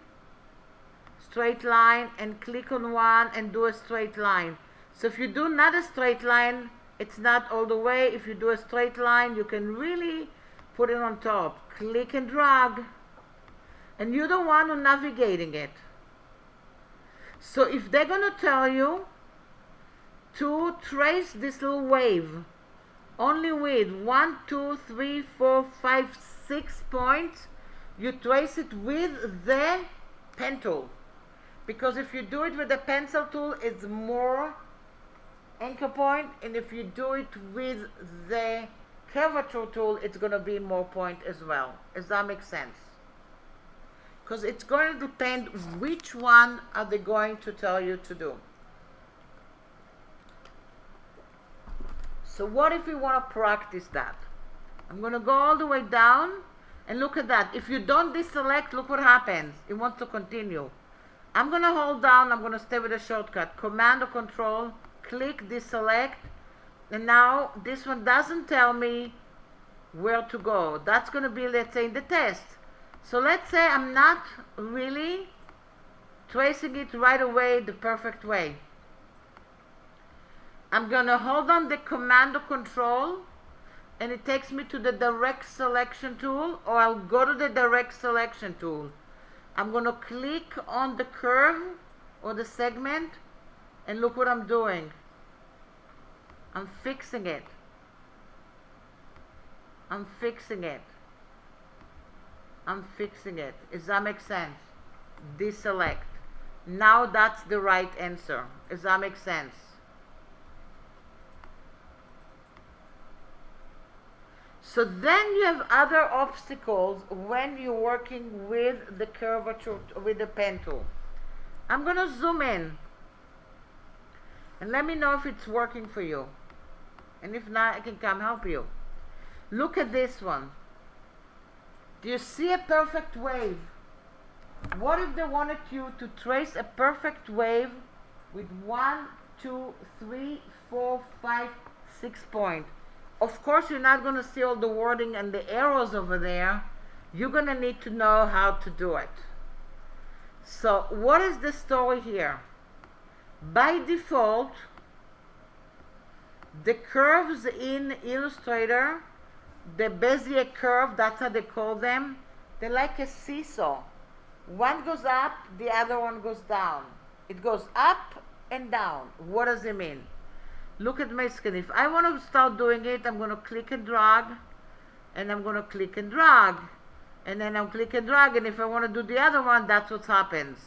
A: straight line, and click on one and do a straight line. So if you do not a straight line, it's not all the way. If you do a straight line, you can really put it on top. Click and drag, and you're the one who's navigating it. So if they're going to tell you to trace this little wave only with 1, 2, 3, 4, 5, 6 points, you trace it with the pen tool. Because if you do it with the pencil tool, it's more anchor point, and if you do it with the curvature tool, it's going to be more point as well. Does that make sense? Because it's going to depend which one are they going to tell you to do. So what if we want to practice that? I'm going to go all the way down, and look at that. If you don't deselect, look what happens. It wants to continue. I'm going to hold down. I'm going to stay with a shortcut. Command or Control, click deselect, and now this one doesn't tell me where to go. That's going to be, let's say, in the test. So let's say I'm not really tracing it right away the perfect way. I'm going to hold on the Command or Control, and it takes me to the Direct Selection tool, or I'll go to the Direct Selection tool. I'm going to click on the curve or the segment, and look what I'm doing. I'm fixing it. I'm fixing it. I'm fixing it. Does that make sense? Deselect. Now that's the right answer. Does that make sense? So then you have other obstacles when you're working with the curvature, with the pen tool. I'm going to zoom in. And let me know if it's working for you. And if not, I can come help you. Look at this one. Do you see a perfect wave? What if they wanted you to trace a perfect wave with 1, 2, 3, 4, 5, 6 points? Of course, you're not going to see all the wording and the arrows over there. You're going to need to know how to do it. So what is the story here? By default, the curves in Illustrator, the Bezier curve, that's how they call them, they're like a seesaw. One goes up, the other one goes down. It goes up and down. What does it mean? Look at my screen. If I want to start doing it, I'm going to click and drag, and I'm going to click and drag, and then I'll click and drag, and if I want to do the other one, that's what happens.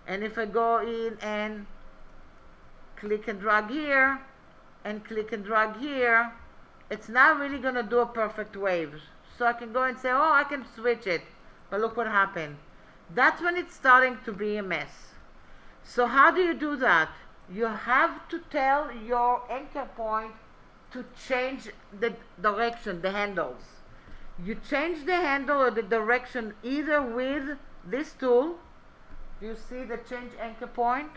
A: And if I go in and click and drag here, and click and drag here, it's not really going to do a perfect wave. So I can go and say, oh, I can switch it. But look what happened. That's when it's starting to be a mess. So how do you do that? You have to tell your anchor point to change the direction, the handles. You change the handle or the direction either with this tool, you see the change anchor point,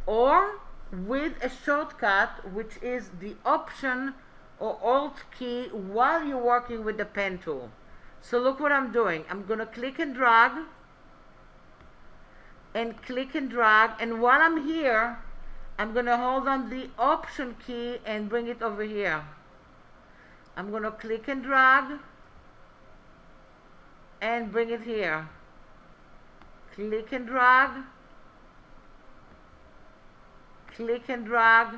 A: or with a shortcut, which is the Option or Alt key while you're working with the pen tool. So look what I'm doing. I'm going to click and drag, and click and drag, and while I'm here, I'm going to hold on the Option key and bring it over here. I'm going to click and drag and bring it here. Click and drag, click and drag,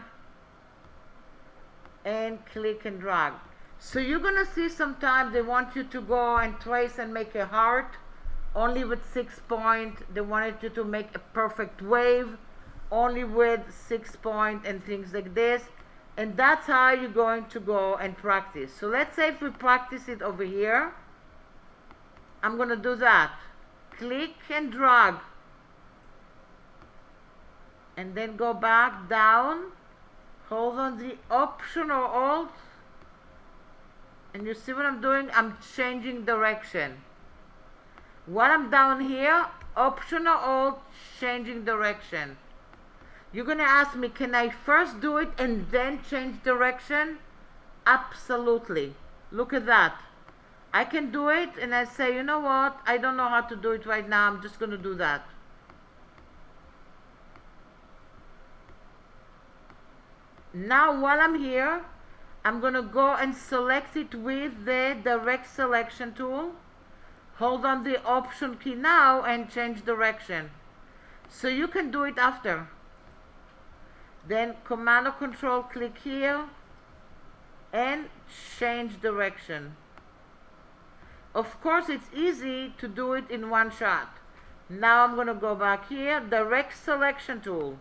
A: and click and drag. So you're going to see sometimes they want you to go and trace and make a heart only with 6 points. They wanted you to make a perfect wave only with 6 point and things like this. And that's how you're going to go and practice. So let's say if we practice it over here, I'm going to do that. Click and drag. And then go back down. Hold on the Option or Alt. And you see what I'm doing? I'm changing direction. While I'm down here, Option or Alt, changing direction. You're going to ask me, can I first do it and then change direction? Absolutely. Look at that. I can do it and I say, you know what? I don't know how to do it right now. I'm just going to do that. Now while I'm here, I'm going to go and select it with the direct selection tool. Hold on the Option key now and change direction. So you can do it after. Then Command or Control, click here and change direction. Of course, it's easy to do it in one shot. Now I'm going to go back here, direct selection tool.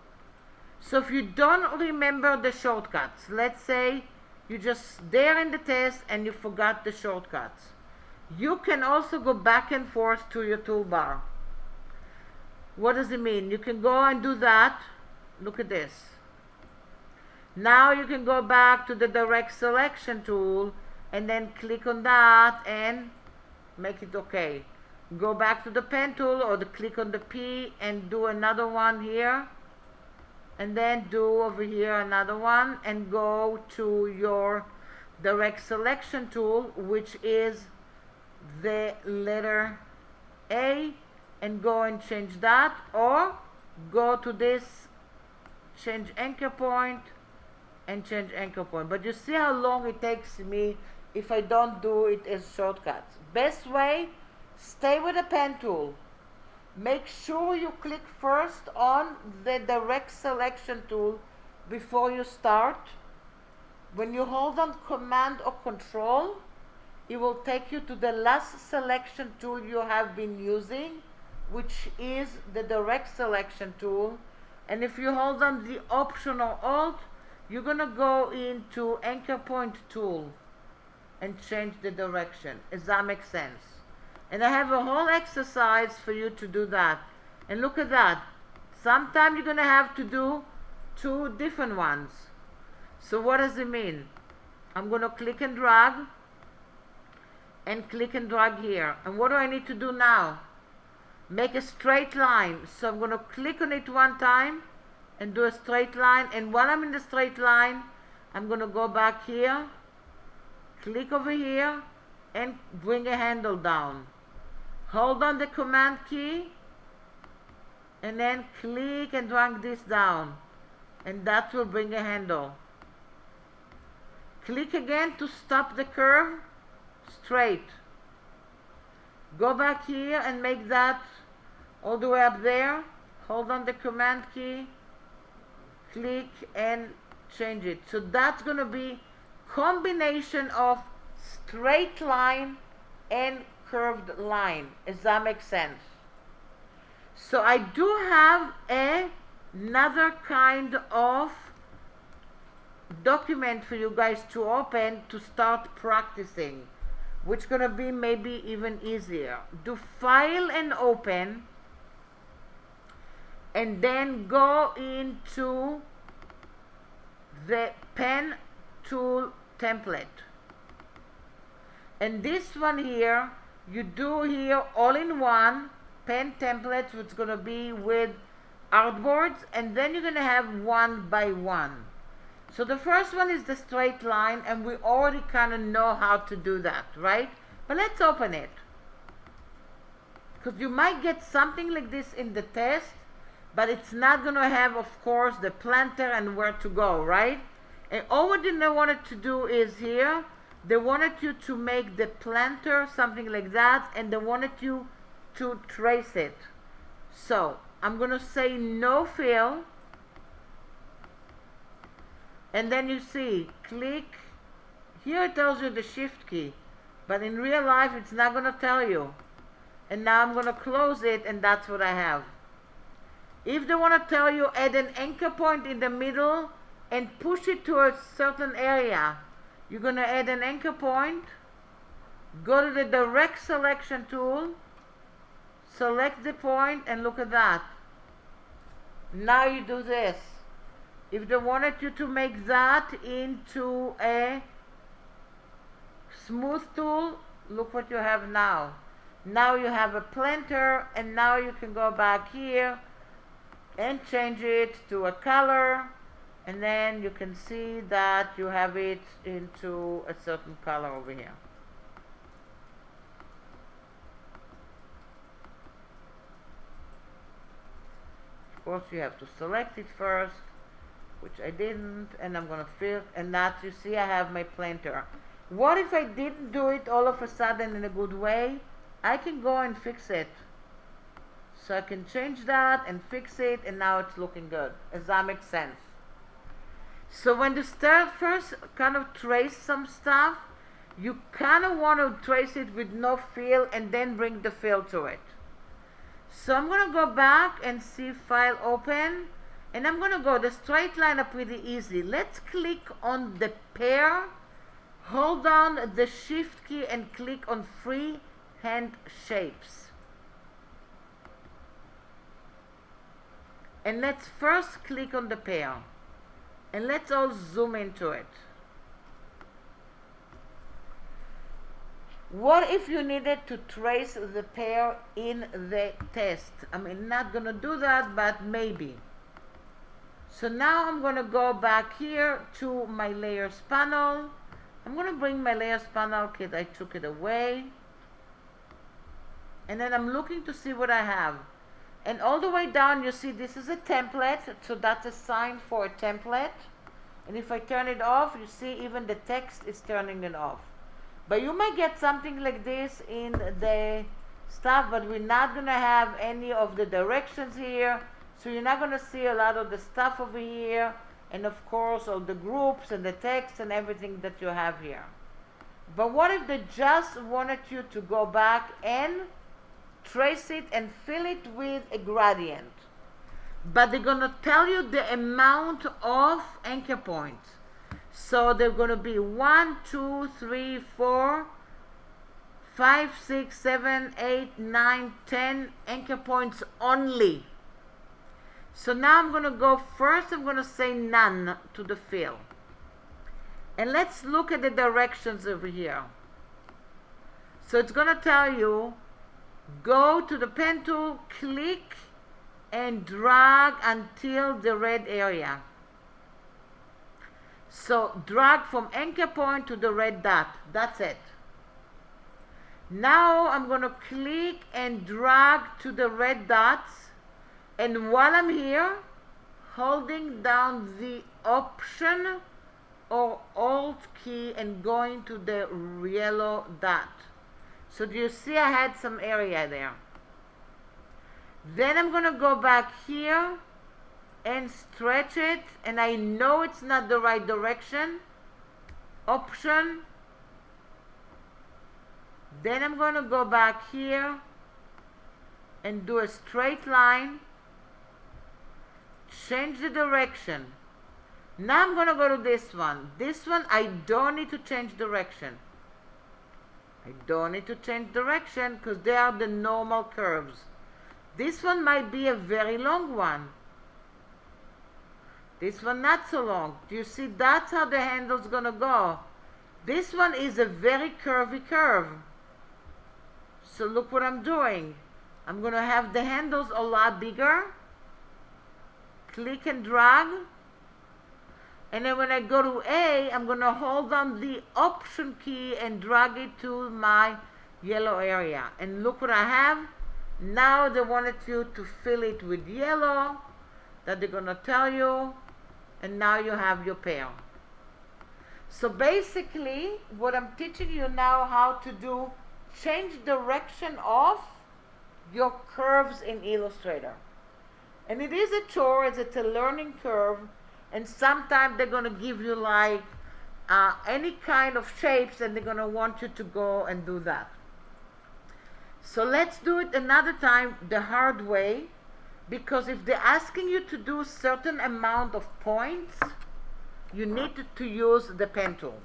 A: So if you don't remember the shortcuts, let's say you're just there in the test and you forgot the shortcuts, you can also go back and forth to your toolbar. What does it mean? You can go and do that. Look at this. Now you can go back to the direct selection tool and then click on that and make it okay. Go back to the pen tool or click on the P and do another one here. And then do over here another one and go to your direct selection tool, which is the letter A, and go and change that, or go to this, change anchor point and change anchor point. But you see how long it takes me if I don't do it as shortcuts. Best way, stay with the pen tool. Make sure you click first on the direct selection tool before you start. When you hold on Command or Control, it will take you to the last selection tool you have been using, which is the direct selection tool. And if you hold on the Option or Alt, you're going to go into anchor point tool and change the direction. Does that make sense? And I have a whole exercise for you to do that. And look at that. Sometimes you're going to have to do two different ones. So what does it mean? I'm going to click and drag here. And what do I need to do now? Make a straight line. So I'm going to click on it one time and do a straight line. And while I'm in the straight line, I'm going to go back here, click over here, and bring a handle down. Hold on the Command key and then click and drag this down, and that will bring a handle. Click again to stop the curve straight. Go back here and make that all the way up there. Hold on the Command key, click and change it. So that's going to be combination of straight line and curved line. Does that make sense? So I do have another kind of document for you guys to open to start practicing, which is going to be maybe even easier. Do File and Open, and then go into the pen tool template. And this one here, you do here all in one pen templates, which is going to be with artboards, and then you're going to have one by one. So the first one is the straight line, and we already kind of know how to do that, right? But let's open it, because you might get something like this in the test, but it's not going to have, of course, the planter and where to go, right? And all what they wanted to do is here, they wanted you to make the planter something like that, and they wanted you to trace it. So I'm going to say no fill, and then you see, click. Here it tells you the Shift key, but in real life it's not going to tell you. And now I'm going to close it, and that's what I have. If they want to tell you add an anchor point in the middle and push it to a certain area, you're going to add an anchor point, go to the direct selection tool, select the point, and look at that. Now you do this. If they wanted you to make that into a smooth tool, look what you have now. Now you have a planter, and now you can go back here and change it to a color, and then you can see that you have it into a certain color over here. Of course you have to select it first, which I didn't, and I'm gonna fill, and that, you see, I have my planter. What if I didn't do it all of a sudden in a good way? I can go and fix it. So I can change that and fix it, and now it's looking good. Does that make sense? So when you start first kind of trace some stuff, you kind of want to trace it with no fill and then bring the fill to it. So I'm going to go back and see File Open, and I'm going to go, the straight line are pretty easy. Let's click on the pair, hold down the Shift key and click on Freehand Shapes. And let's first click on the pair, and let's all zoom into it. What if you needed to trace the pair in the test? I mean, not gonna do that, but maybe. So now I'm gonna go back here to my layers panel. I'm gonna bring my layers panel because I took it away. And then I'm looking to see what I have. And all the way down you see this is a template, so that's a sign for a template. And if I turn it off, you see even the text is turning it off. But you might get something like this in the stuff, but we're not going to have any of the directions here. So you're not going to see a lot of the stuff over here. And of course, all the groups and the text and everything that you have here. But what if they just wanted you to go back and trace it and fill it with a gradient? But they're going to tell you the amount of anchor points. So they're going to be 1, 2, 3, 4, 5, 6, 7, 8, 9, 10 anchor points only. So now I'm going to go first, I'm going to say none to the fill. And let's look at the directions over here. So it's going to tell you, go to the pen tool, click and drag until the red area. So drag from anchor point to the red dot. That's it. Now I'm going to click and drag to the red dots, and while I'm here, holding down the Option or Alt key and going to the yellow dot. So do you see I had some area there? Then I'm going to go back here and stretch it, and I know it's not the right direction. Option. Then I'm going to go back here and do a straight line. Change the direction. Now I'm going to go to this one. This one I don't need to change direction. I don't need to change direction because they are the normal curves. This one might be a very long one. This one not so long. Do you see that's how the handle's gonna go? This one is a very curvy curve. So look what I'm doing. I'm gonna have the handles a lot bigger. Click and drag. And then when I go to A, I'm gonna hold down the Option key and drag it to my yellow area. And look what I have. Now they wanted you to fill it with yellow, that they're gonna tell you. And now you have your pair. So basically, what I'm teaching you now how to do, change direction of your curves in Illustrator. And it is a chore, it's a learning curve, and sometimes they're going to give you like any kind of shapes, and they're going to want you to go and do that. So let's do it another time the hard way. because if they're asking you to do certain amount of points, you need to use the pen tool.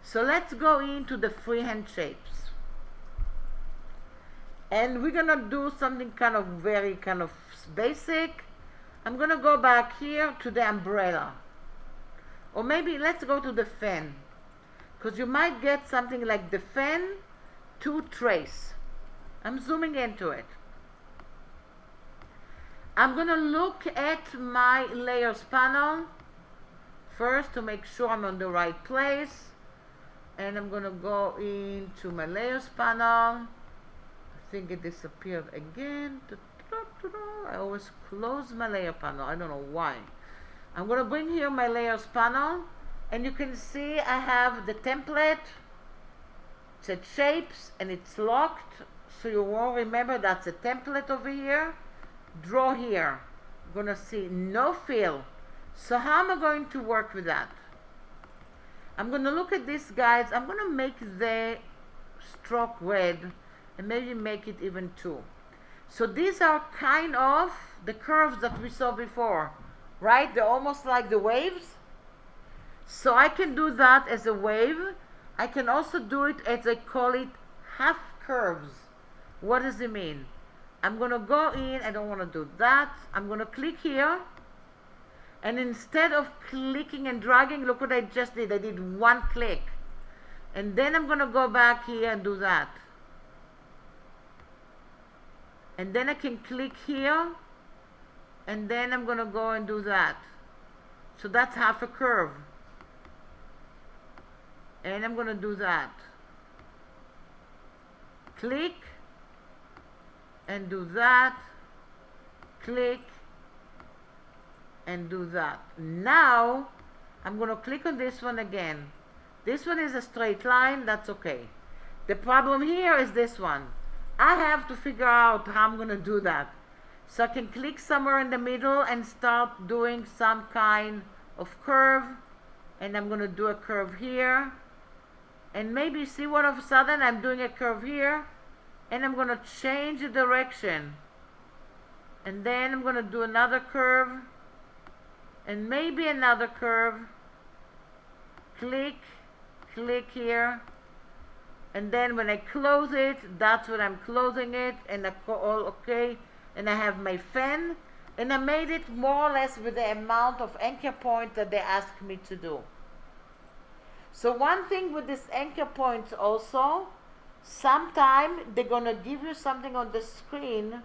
A: So let's go into the freehand shapes. And we're gonna do something kind of very kind of basic. I'm gonna go back here to the umbrella. Or maybe let's go to the fan. Because you might get something like the fan to trace. I'm zooming into it. I'm gonna look at my layers panel first to make sure I'm on the right place. And I'm gonna go into my layers panel. I think it disappeared again. I always close my layer panel. I don't know why. I'm gonna bring here my layers panel, and you can see I have the template. It said shapes and it's locked, so you won't remember that's a template over here. Draw here. I'm gonna see no fill. So how am I going to work with that? I'm gonna look at this, guys. I'm gonna make the stroke red and maybe make it even 2. So these are kind of the curves that we saw before, right? They're almost like the waves. So I can do that as a wave. I can also do it as I call it half curves. What does it mean? I'm gonna go in, I don't wanna do that. I'm gonna click here. And instead of clicking and dragging, look what I just did. I did one click. And then I'm gonna go back here and do that. And then I can click here. And then I'm gonna go and do that. So that's half a curve. And I'm gonna do that. Click. And do that. Click. And do that. Now I'm going to click on this one again. This one is a straight line. That's okay. The problem here is this one. I have to figure out how I'm going to do that. So I can click somewhere in the middle and start doing some kind of curve. And I'm going to do a curve here. And maybe see what all of a sudden I'm doing a curve here. And I'm going to change the direction. And then I'm going to do another curve. And maybe another curve. Click, click here. And then when I close it, that's when I'm closing it. And I go all okay. And I have my fan. And I made it more or less with the amount of anchor point that they asked me to do. So one thing with these anchor points also, sometime they're going to give you something on the screen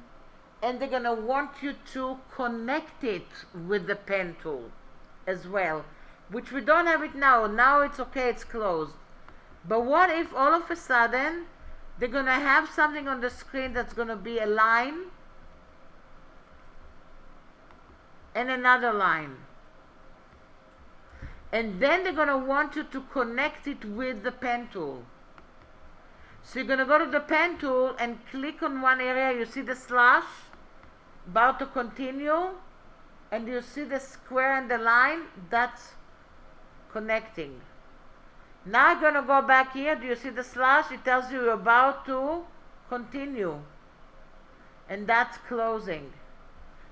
A: and they're going to want you to connect it with the pen tool as well, which we don't have it now. Now it's okay, it's closed. But what if all of a sudden they're going to have something on the screen that's going to be a line and another line. And then they're going to want you to connect it with the pen tool. So you're going to go to the pen tool and click on one area. You see the slash about to continue, and you see the square and the line. That's connecting. Now I'm going to go back here. Do you see the slash? It tells you you're about to continue, and that's closing.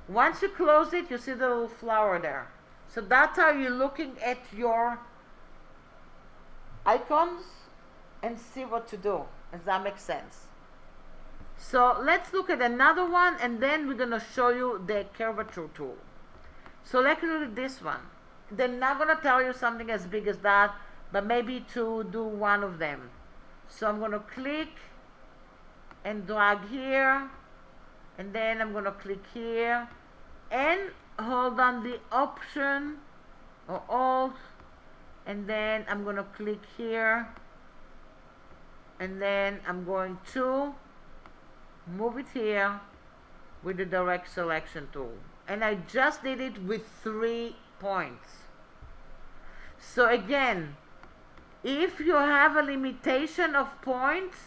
A: Once you close it, you see the little flower there. So that's how you're looking at your icons and see what to do. Does that make sense? So let's look at another one, and then we're going to show you the curvature tool. So let's look at this one. They're not going to tell you something as big as that, but maybe to do one of them. So I'm going to click and drag here, and then I'm going to click here and hold on the Option or Alt, and then I'm going to click here, and then I'm going to move it here with the direct selection tool. And I just did it with 3 points. So again, if you have a limitation of points,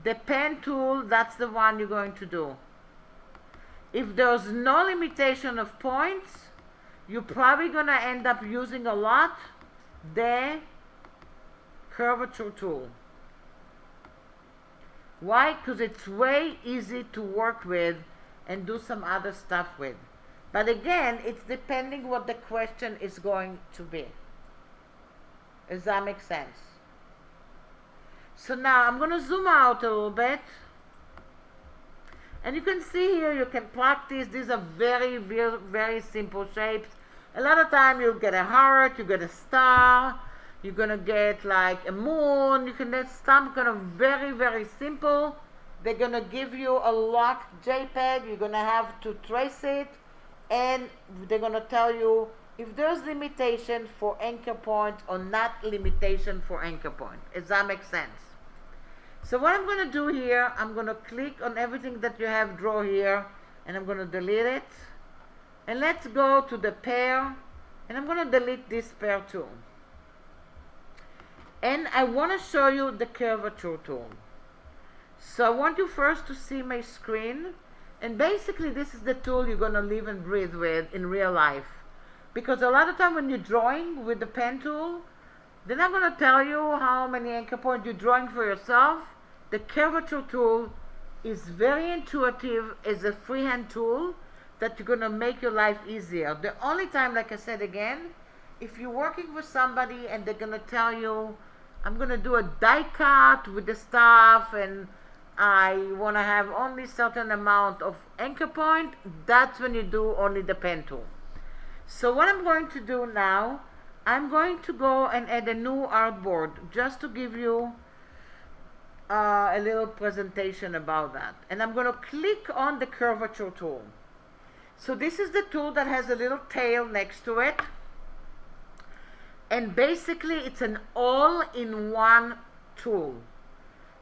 A: the pen tool, that's the one you're going to do. If there's no limitation of points, you're probably going to end up using a lot the curvature tool. Why? Because it's way easy to work with, and do some other stuff with. But again, it's depending what the question is going to be. Does that make sense? So now I'm going to zoom out a little bit. And you can see here, you can practice. These are very, very, very simple shapes. A lot of time you'll get a heart, you get a star, you're going to get like a moon. You can get some kind of very, very simple. They're going to give you a locked JPEG. You're going to have to trace it. And they're going to tell you if there's limitation for anchor point or not limitation for anchor point. Does that make sense? So what I'm going to do here, I'm going to click on everything that you have draw here, and I'm going to delete it. And let's go to the pair, and I'm going to delete this pair too. And I want to show you the curvature tool. So I want you first to see my screen. And basically this is the tool you're going to live and breathe with in real life. Because a lot of time when you're drawing with the pen tool, they're not going to tell you how many anchor points you're drawing for yourself. The curvature tool is very intuitive. It's a freehand tool that you're going to make your life easier. The only time, like I said again, if you're working with somebody and they're going to tell you, I'm going to do a die cut with the stuff and I want to have only certain amount of anchor point, that's when you do only the pen tool. So what I'm going to do now, I'm going to go and add a new artboard just to give you a little presentation about that. And I'm going to click on the curvature tool. So this is the tool that has a little tail next to it. And basically it's an all-in-one tool.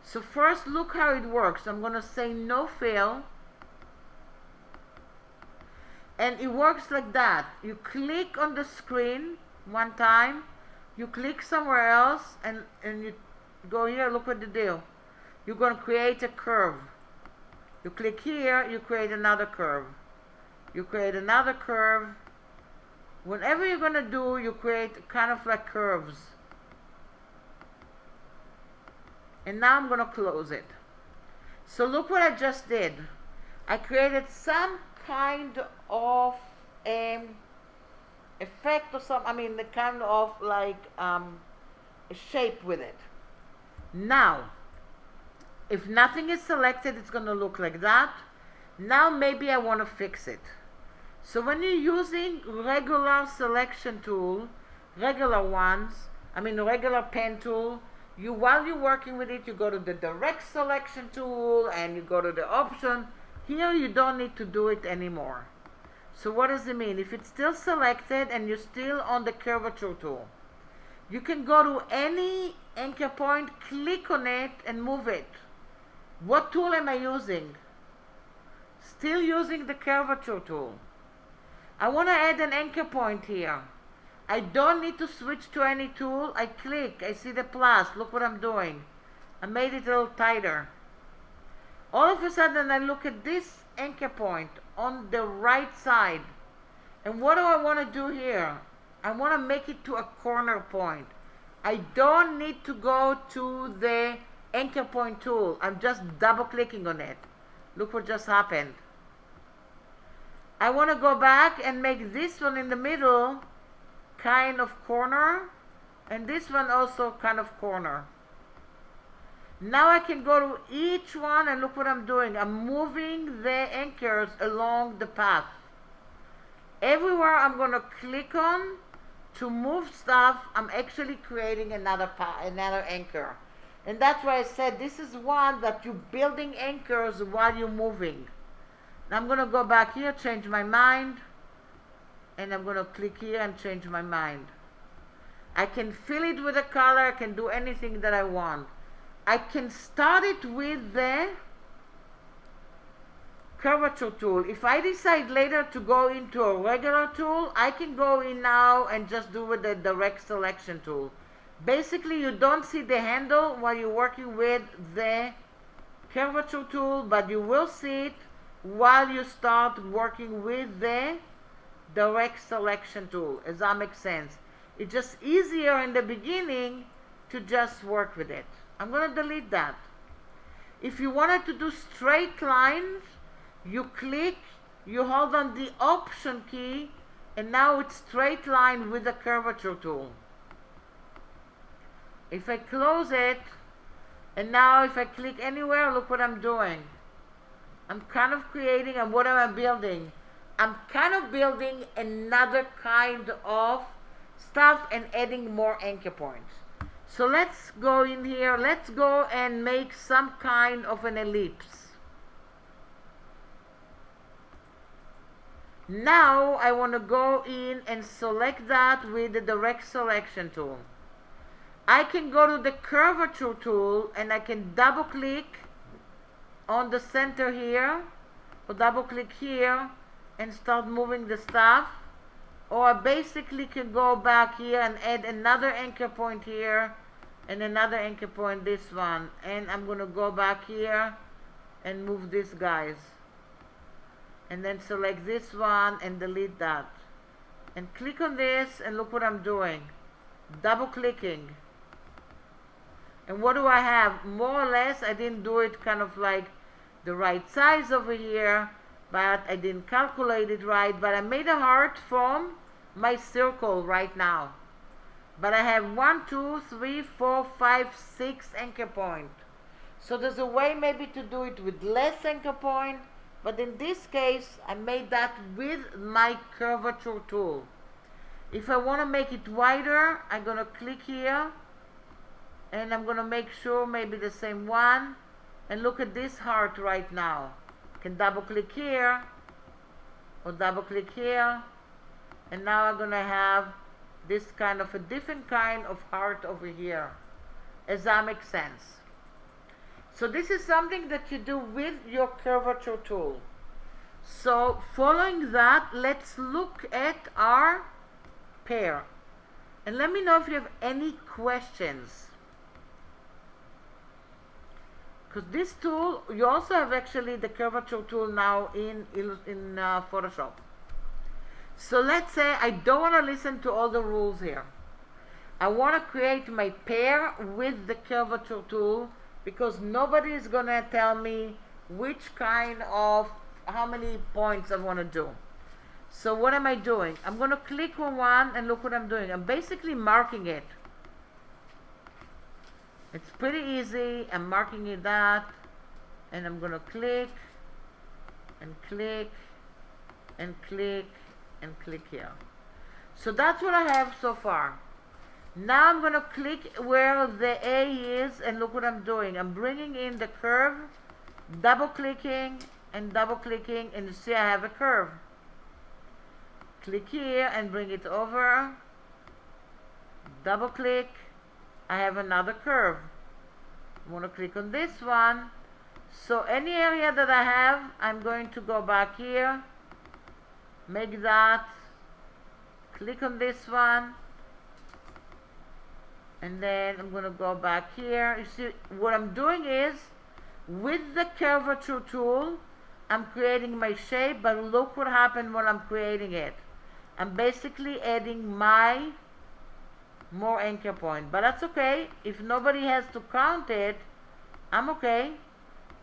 A: So first look how it works. I'm going to say no fill. And it works like that. You click on the screen one time. You click somewhere else and you go here. Look what you do. You're going to create a curve. You click here. You create another curve. You create another curve. Whenever you're going to do, you create kind of like curves. And now I'm going to close it. So look what I just did. I created some kind of effect or some, the kind of like a shape with it. Now, if nothing is selected, it's going to look like that. Now maybe I want to fix it. So when you're using regular selection tool, regular pen tool, while you're working with it, you go to the direct selection tool and you go to the option. Here you don't need to do it anymore. So what does it mean? If it's still selected and you're still on the curvature tool, you can go to any anchor point, click on it and move it. What tool am I using? Still using the curvature tool. I want to add an anchor point here. I don't need to switch to any tool. I click, I see the plus. Look what I'm doing. I made it a little tighter. All of a sudden I look at this anchor point on the right side. And what do I want to do here? I want to make it to a corner point. I don't need to go to the anchor point tool. I'm just double clicking on it. Look what just happened. I want to go back and make this one in the middle kind of corner, and this one also kind of corner. Now I can go to each one and look what I'm doing. I'm moving the anchors along the path. Everywhere I'm going to click on to move stuff, I'm actually creating another anchor. And that's why I said this is one that you're building anchors while you're moving. Now I'm going to go back here, change my mind. And I'm going to click here and change my mind. I can fill it with a color. I can do anything that I want. I can start it with the curvature tool. If I decide later to go into a regular tool, I can go in now and just do with the direct selection tool. Basically, you don't see the handle while you're working with the curvature tool, but you will see it while you start working with the direct selection tool. Does that make sense? It's just easier in the beginning to just work with it. I'm going to delete that. If you wanted to do straight lines, You click, you hold on the Option key, and now it's straight line with the curvature tool. If I close it, and now if I click anywhere, look what I'm doing. I'm kind of creating, and what am I building? I'm kind of building another kind of stuff and adding more anchor points. So let's go in here, let's go and make some kind of an ellipse. Now I want to go in and select that with the direct selection tool. I can go to the curvature tool and I can double click on the center here, or double click here and start moving the stuff. Or I basically can go back here and add another anchor point here and another anchor point, this one, and I'm going to go back here and move these guys, and then select this one and delete that, and click on this, and look what I'm doing, double clicking. And what do I have? More or less, I didn't do it kind of like the right size over here, but I didn't calculate it right, but I made a heart from my circle right now. But I have 1, 2, 3, 4, 5, 6 anchor point. So there's a way maybe to do it with less anchor point, but in this case I made that with my curvature tool. If I want to make it wider, I'm going to click here and I'm going to make sure maybe the same one, and look at this heart right now. I can double click here or double click here, and now I'm going to have this kind of a different kind of heart over here. Does that make sense? So this is something that you do with your curvature tool. So following that, let's look at our pair. And let me know if you have any questions. Because this tool, you also have actually the curvature tool now in Photoshop. So let's say I don't want to listen to all the rules here. I want to create my pair with the curvature tool, because nobody is going to tell me which kind of, how many points I want to do. So what am I doing? I'm going to click on one, and look what I'm doing. I'm basically marking it. It's pretty easy. I'm marking it that, and I'm going to click and click and click and click here. So that's what I have so far. Now I'm going to click where the A is, and look what I'm doing. I'm bringing in the curve, double clicking, and you see I have a curve. Click here and bring it over, double click, I have another curve. I want to click on this one. So any area that I have, I'm going to go back here, make that, click on this one, and then I'm going to go back here. You see what I'm doing is, with the curvature tool, I'm creating my shape, but look what happened when I'm creating it. I'm basically adding my more anchor point, but that's okay. If nobody has to count it, I'm okay.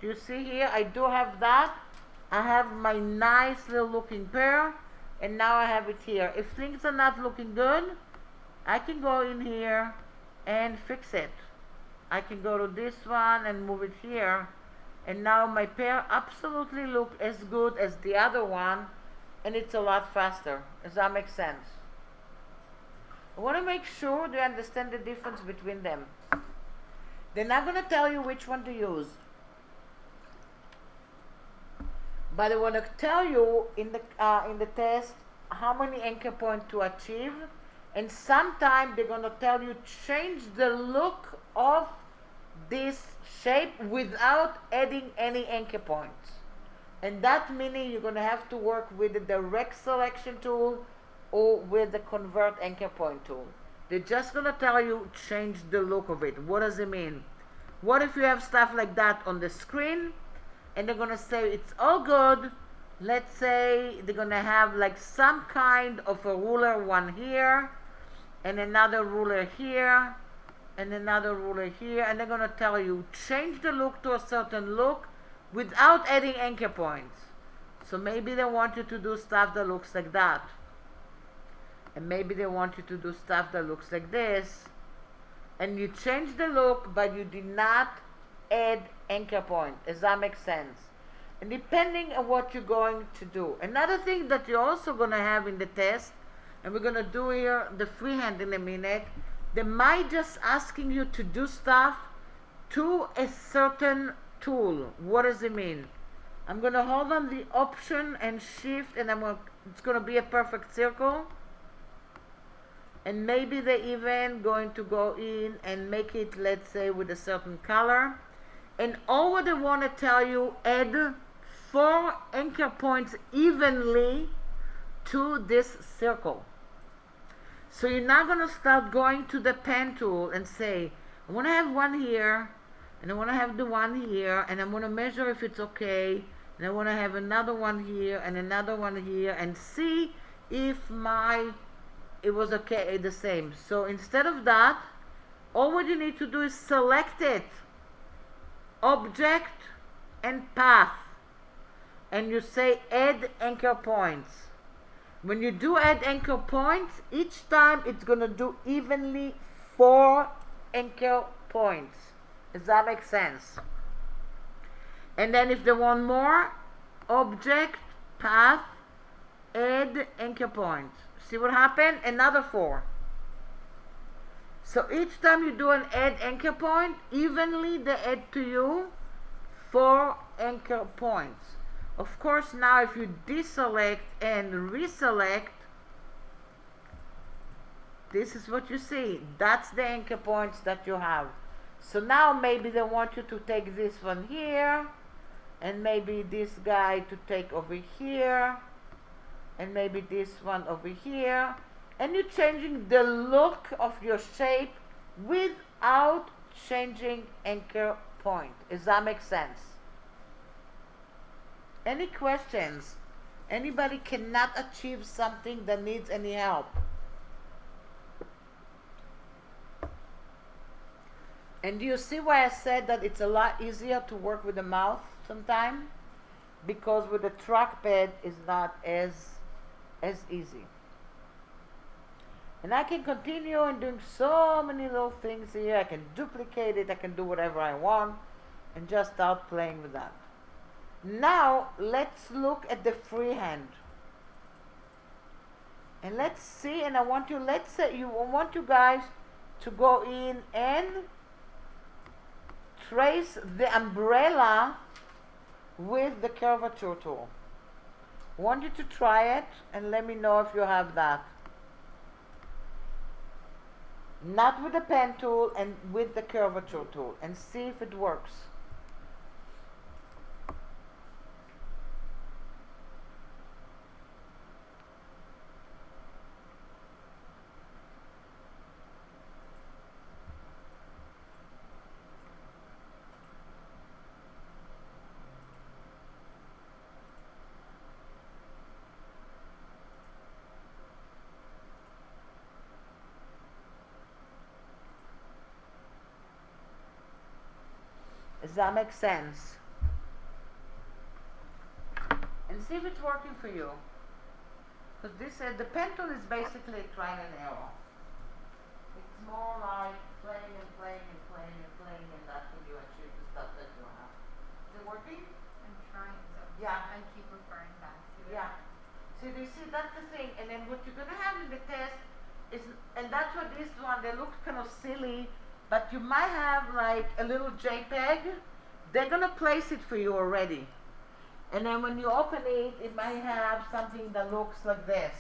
A: You see here, I do have that. I have my nice little looking pair, and now I have it here. If things are not looking good, I can go in here and fix it. I can go to this one and move it here, and now my pair absolutely look as good as the other one, and it's a lot faster. Does that make sense? I want to make sure you understand the difference between them. They're not going to tell you which one to use, but I want to tell you in the test how many anchor points to achieve, and sometimes they're going to tell you change the look of this shape without adding any anchor points, and that meaning you're going to have to work with the direct selection tool or with the convert anchor point tool. They're just going to tell you change the look of it. What does it mean? What if you have stuff like that on the screen and they're going to say it's all good? Let's say they're going to have like some kind of a ruler, one here and another ruler here and another ruler here, and they're going to tell you change the look to a certain look without adding anchor points. So maybe they want you to do stuff that looks like that. And maybe they want you to do stuff that looks like this. And you change the look, but you did not add anchor point. Does that make sense? And depending on what you're going to do. Another thing that you're also going to have in the test, and we're going to do here the freehand in a minute, they might just asking you to do stuff to a certain tool. What does it mean? I'm going to hold on the Option and Shift, and it's going to be a perfect circle. And maybe they're even going to go in and make it, let's say, with a certain color. And all what they want to tell you, add 4 anchor points evenly to this circle. So you're not going to start going to the pen tool and say, I want to have one here, and I want to have the one here, and I'm going to measure if it's okay, and I want to have another one here, and another one here, and see if it was okay, the same. So instead of that, all what you need to do is select it, Object and Path, and you say add anchor points. When you do add anchor points, each time it's going to do evenly 4 anchor points. Does that make sense? And then if they want more, Object, Path, add anchor points. See what happened? Another 4. So each time you do an add anchor point, evenly they add to you 4 anchor points. Of course, now if you deselect and reselect, this is what you see. That's the anchor points that you have. So now maybe they want you to take this one here, and maybe this guy to take over here, and maybe this one over here, and you're changing the look of your shape without changing anchor point. Does that make sense? Any questions? Anybody cannot achieve something that needs any help? And do you see why I said that it's a lot easier to work with the mouth sometimes? Because with the trackpad it's not as easy. And I can continue and doing so many little things here. I can duplicate it, I can do whatever I want, and just start playing with that. Now let's look at the freehand. And let's see, and I want you guys to go in and trace the umbrella with the curvature tool. I want you to try it and let me know if you have that. Not with the pen tool, and with the curvature tool, and see if it works. Does that make sense? And see if it's working for you. Because the pen tool is basically a trial and error. It's more like playing and playing and playing and playing, and that's when you achieve the stuff that you have. Is it working?
B: I'm trying to.
A: Yeah.
B: I keep referring back to it.
A: Yeah. So you see, that's the thing. And then what you're going to have in the test is, and that's what this one, they look kind of silly, but you might have like a little JPEG. They're going to place it for you already. And then when you open it, it might have something that looks like this.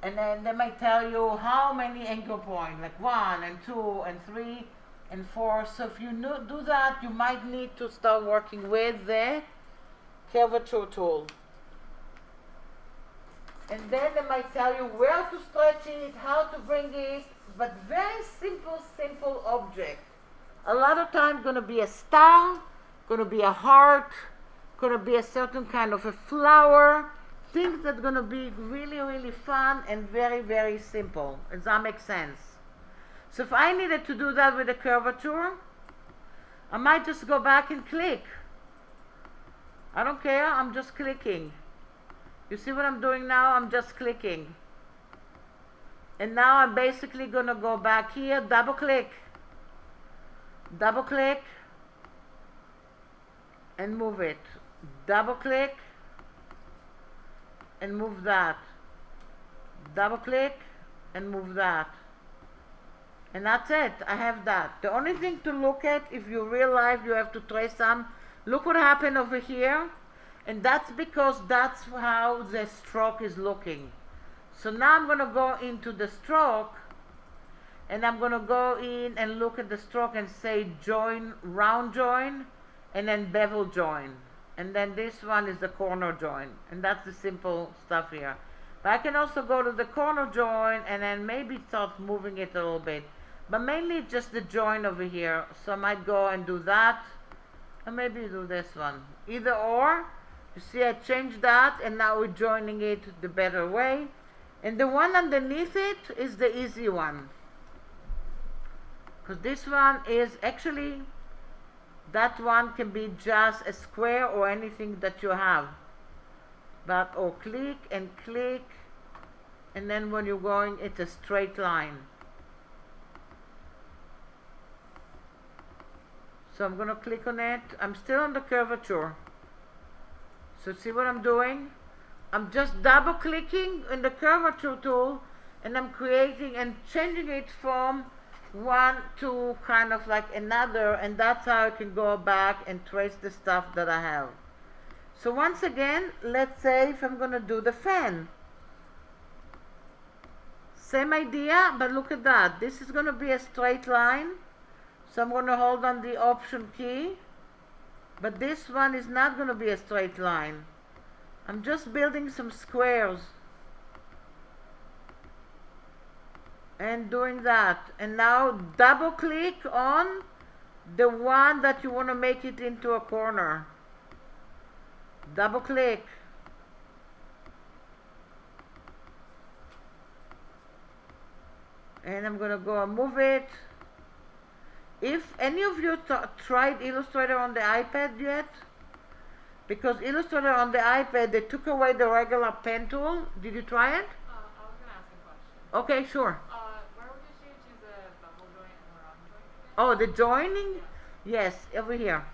A: And then they might tell you how many anchor points, like 1 and 2 and 3 and 4. So if you do that, you might need to start working with the curvature tool. And then they might tell you where to stretch it, how to bring it, but very simple object. A lot of times going to be a star, going to be a heart, going to be a certain kind of a flower, things that are going to be really fun and very simple. Does that make sense? So if I needed to do that with a curvature, I might just go back and click. I don't care, I'm just clicking. You see what I'm doing now? I'm just clicking. And now I'm basically gonna go back here, double click, and move it. Double click and move that. Double click and move that. And that's it. I have that. The only thing to look at, if you realize you have to trace some, look what happened over here. And that's because that's how the stroke is looking. So now I'm going to go into the stroke, and I'm going to go in and look at the stroke and say join, round join, and then bevel join. And then this one is the corner join. And that's the simple stuff here. But I can also go to the corner join and then maybe start moving it a little bit. But mainly just the join over here. So I might go and do that. And maybe do this one. Either or. You see I changed that and now we're joining it the better way. And the one underneath it is the easy one. Because this one is actually, that one can be just a square or anything that you have. But or click, and then when you're going, it's a straight line. So I'm going to click on it. I'm still on the curvature. So see what I'm doing? I'm just double clicking in the curvature tool, and I'm creating and changing it from one to kind of like another, and that's how I can go back and trace the stuff that I have. So once again, let's say if I'm going to do the fan. Same idea, but look at that. This is going to be a straight line. So I'm going to hold on the Option key. But this one is not going to be a straight line. I'm just building some squares. And doing that. And now double click on the one that you want to make it into a corner. Double click. And I'm going to go and move it. If any of you tried Illustrator on the iPad yet, because Illustrator on the iPad, they took away the regular pen tool. Did you try it?
B: I was going to ask a question.
A: Okay, sure.
B: Where would you choose the bevel joint and the round joint?
A: Oh, the joining?
B: Yeah.
A: Yes, over here.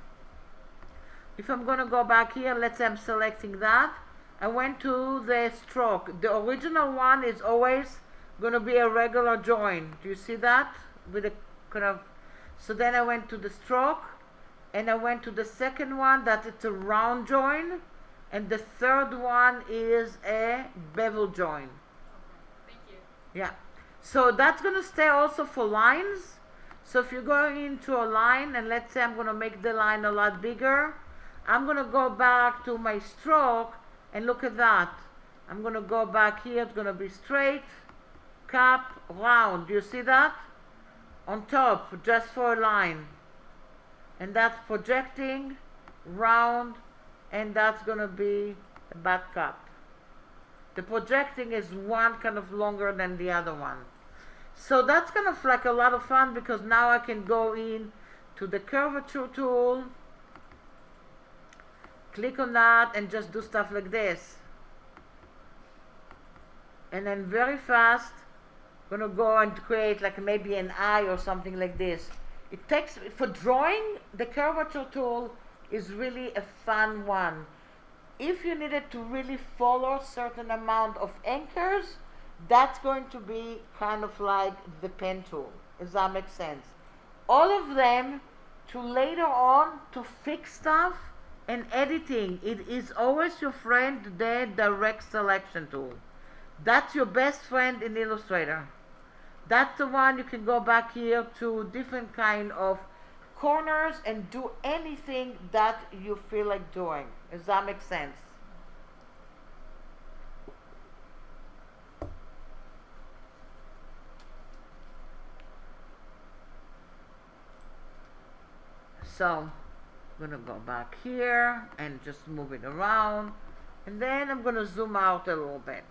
A: If I'm going to go back here, let's say I'm selecting that. I went to the stroke. The original one is always going to be a regular join. Do you see that? With a kind of... So then I went to the stroke, and I went to the second one that it's a round join, and the third one is a bevel join.
B: Okay. Thank you.
A: Yeah. So that's going to stay also for lines. So if you're going into a line, and let's say I'm going to make the line a lot bigger, I'm going to go back to my stroke, and look at that. I'm going to go back here. It's going to be straight, cap, round. Do you see that? On top, just for a line. And that's projecting, round, and that's going to be a back cap. The projecting is one kind of longer than the other one. So that's kind of like a lot of fun, because now I can go in to the curvature tool, click on that, and just do stuff like this. And then very fast, I'm going to go and create like maybe an eye or something like this. It takes, for drawing, the curvature tool is really a fun one. If you needed to really follow a certain amount of anchors, that's going to be kind of like the pen tool. Does that make sense? All of them, to later on, to fix stuff and editing, it is always your friend, the direct selection tool. That's your best friend in Illustrator. That's the one you can go back here to different kind of corners and do anything that you feel like doing. Does that make sense? So I'm going to go back here and just move it around, and then I'm going to zoom out a little bit.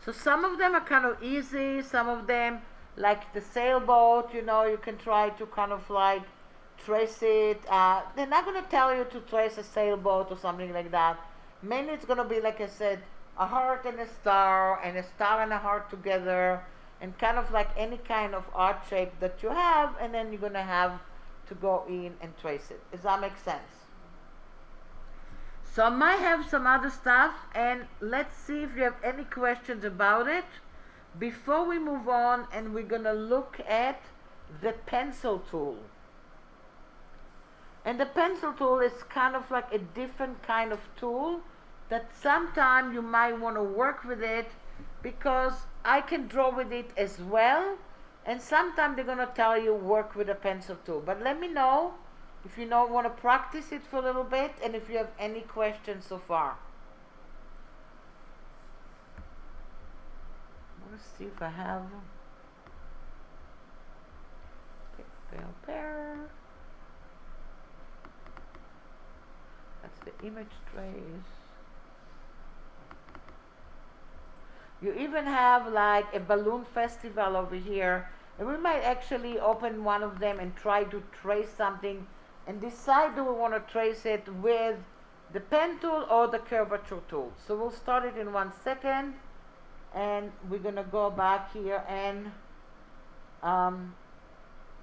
A: So some of them are kind of easy, some of them, like the sailboat, you know, you can try to kind of like trace it. They're not going to tell you to trace a sailboat or something like that. Mainly it's going to be, like I said, a heart and a star and a heart together, and kind of like any kind of art shape that you have, and then you're going to have to go in and trace it. Does that make sense? So I might have some other stuff, and let's see if you have any questions about it before we move on, and we're going to look at the pencil tool. And the pencil tool is kind of like a different kind of tool that sometime you might want to work with it, because I can draw with it as well, and sometimes they're going to tell you work with a pencil tool. But let me know if you want to practice it for a little bit, and if you have any questions so far. Let's see if I have pair. That's the image trace. You even have like a balloon festival over here, and we might actually open one of them and try to trace something and decide, do we want to trace it with the pen tool or the curvature tool. So we'll start it in 1 second, and we're gonna go back here and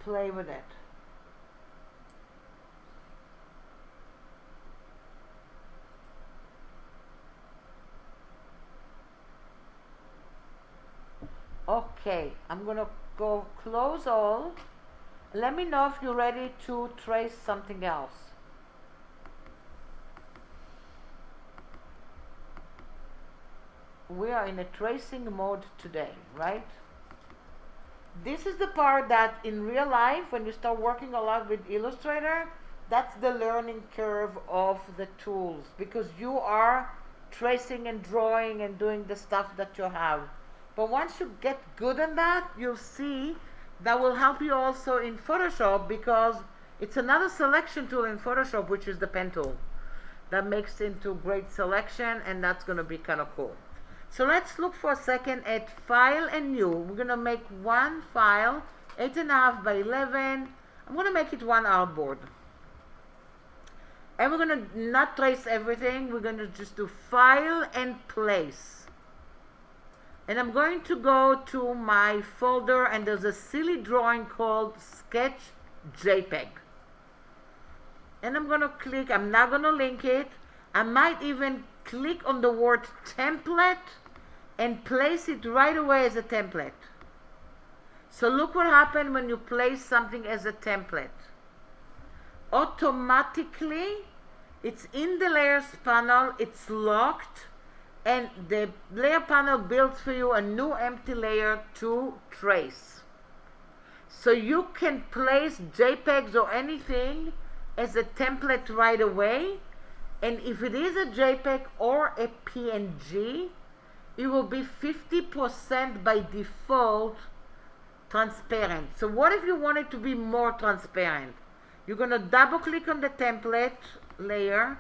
A: play with it. Okay, I'm gonna go close all. Let me know if you're ready to trace something else. We are in a tracing mode today, right? This is the part that in real life, when you start working a lot with Illustrator, that's the learning curve of the tools, because you are tracing and drawing and doing the stuff that you have. But once you get good at that, you'll see that will help you also in Photoshop, because it's another selection tool in Photoshop, which is the pen tool. That makes into great selection, and that's going to be kind of cool. So let's look for a second at File and New. We're going to make one file, 8.5 by 11. I'm going to make it one artboard. And we're going to not trace everything. We're going to just do File and Place. And I'm going to go to my folder, and there's a silly drawing called Sketch JPEG. And I'm going to click, I'm not going to link it. I might even click on the word template and place it right away as a template. So look what happened when you place something as a template. Automatically, it's in the layers panel, it's locked, and the layer panel builds for you a new empty layer to trace. So you can place JPEGs or anything as a template right away, and if it is a JPEG or a PNG, it will be 50% by default transparent. So what if you want it to be more transparent? You're going to double click on the template layer,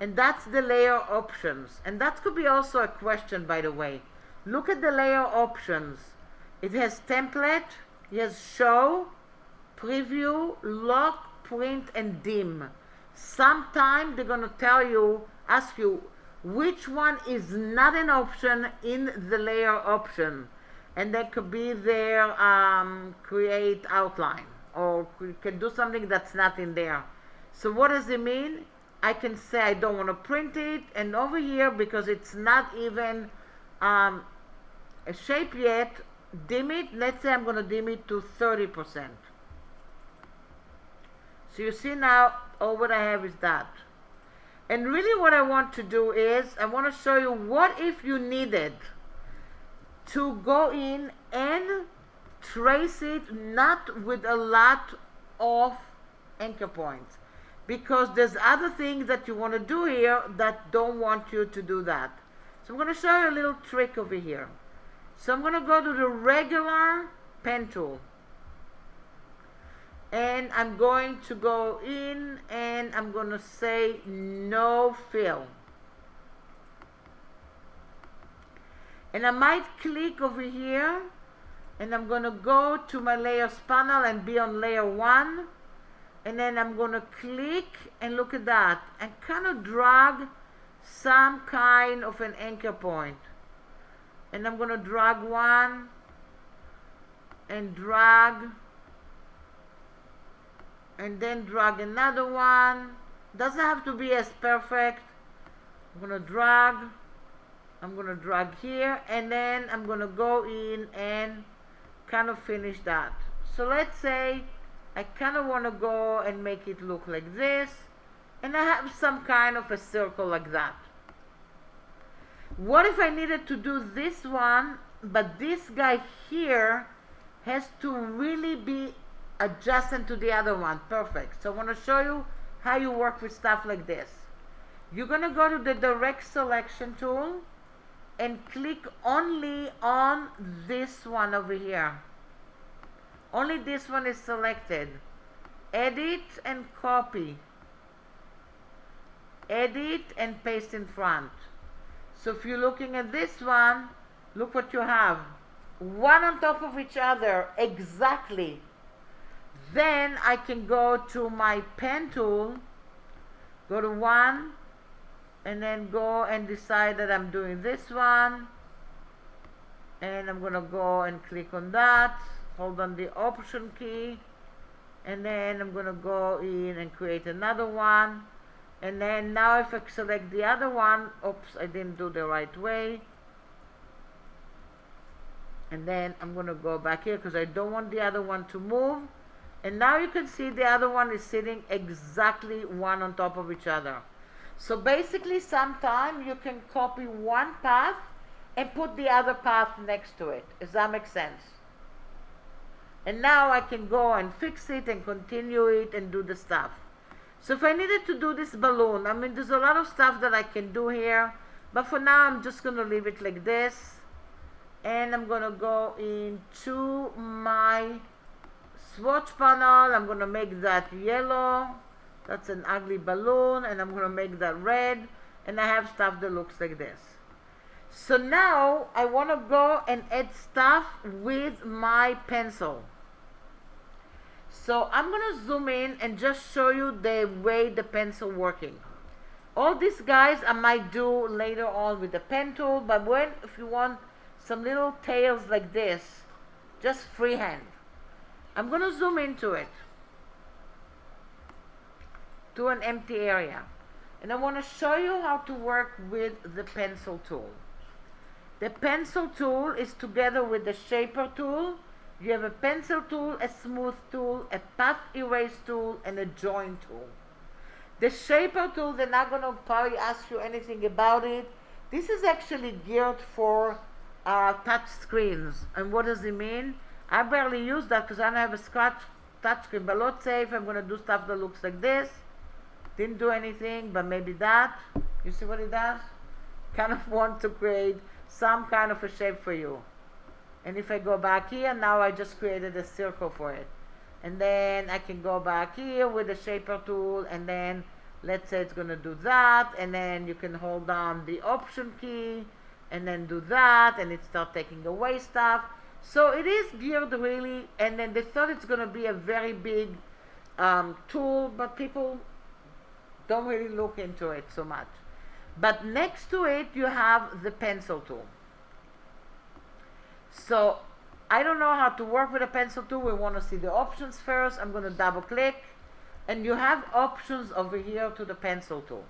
A: and that's the layer options. And that could be also a question, by the way. Look at the layer options. It has template, it has show, preview, lock, print, and dim. Sometime they're going to ask you which one is not an option in the layer option. And that could be their create outline, or you can do something that's not in there. So what does it mean? I can say I don't want to print it, and over here, because it's not even a shape yet, dim it. Let's say I'm going to dim it to 30%. So you see now, all what I have is that. And really what I want to do is, I want to show you what if you needed to go in and trace it not with a lot of anchor points. Because there's other things that you want to do here that don't want you to do that. So I'm going to show you a little trick over here. So I'm going to go to the regular pen tool. And I'm going to go in, and I'm going to say no fill. And I might click over here, and I'm going to go to my layers panel and be on layer 1. and then I'm going to click and look at that and kind of drag some kind of an anchor point. And I'm going to drag one and drag, and then drag another one. Doesn't have to be as perfect. I'm going to drag, I'm going to drag here, and then I'm going to go in and kind of finish that. So let's say I kind of want to go and make it look like this, and I have some kind of a circle like that. What if I needed to do this one, but this guy here has to really be adjacent to the other one? Perfect. So I want to show you how you work with stuff like this. You're going to go to the direct selection tool and click only on this one over here. Only this one is selected. Edit and copy. Edit and paste in front. So if you're looking at this one, look what you have. One on top of each other, exactly. Then I can go to my pen tool, go to one, and then go and decide that I'm doing this one. And I'm going to go and click on that. Hold on the Option key. And then I'm going to go in and create another one. And then now if I select the other one, oops, I didn't do the right way. And then I'm going to go back here because I don't want the other one to move. And now you can see the other one is sitting exactly one on top of each other. So basically sometimes you can copy one path and put the other path next to it. Does that make sense? And now I can go and fix it and continue it and do the stuff. So if I needed to do this balloon, I mean, there's a lot of stuff that I can do here, but for now I'm just going to leave it like this. And I'm going to go into my swatch panel. I'm going to make that yellow. That's an ugly balloon. And I'm going to make that red. And I have stuff that looks like this. So now I want to go and add stuff with my pencil. So I'm going to zoom in and just show you the way the pencil working. All these guys I might do later on with the pen tool, but if you want some little tails like this, just freehand. I'm going to zoom into it, to an empty area. And I want to show you how to work with the pencil tool. The pencil tool is together with the shaper tool. You have a pencil tool, a smooth tool, a path erase tool, and a join tool. The shaper tool, they're not going to probably ask you anything about it. This is actually geared for touch screens. And what does it mean? I barely use that because I don't have a scratch touch screen. But let's say if I'm going to do stuff that looks like this, didn't do anything, but maybe that. You see what it does? Kind of want to create some kind of a shape for you. And if I go back here, now I just created a circle for it. And then I can go back here with the shaper tool, and then let's say it's going to do that, and then you can hold down the Option key and then do that, and it starts taking away stuff. So it is geared really, and then they thought it's going to be a very big tool, but people don't really look into it so much. But next to it you have the pencil tool. So I don't know how to work with a pencil tool. We want to see the options first. I'm going to double click, and you have options over here to the pencil tool.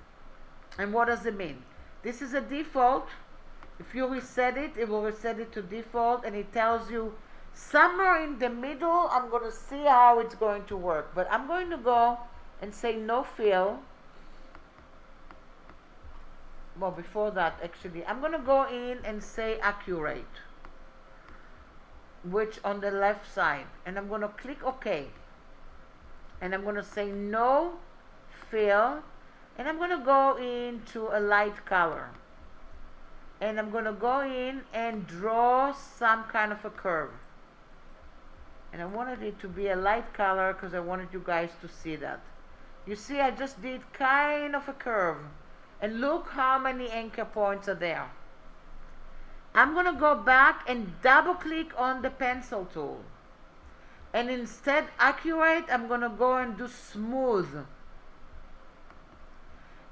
A: And what does it mean? This is a default. If you reset it, it will reset it to default, and it tells you somewhere in the middle. I'm going to see how it's going to work, but I'm going to go and say no fill. Well, before that, actually, I'm going to go in and say accurate, which on the left side, and I'm going to click OK, and I'm going to say no fill, and I'm going to go into a light color, and I'm going to go in and draw some kind of a curve, and I wanted it to be a light color because I wanted you guys to see that. You see, I just did kind of a curve, and look how many anchor points are there. I'm going to go back and double click on the pencil tool. And instead accurate, I'm going to go and do smooth.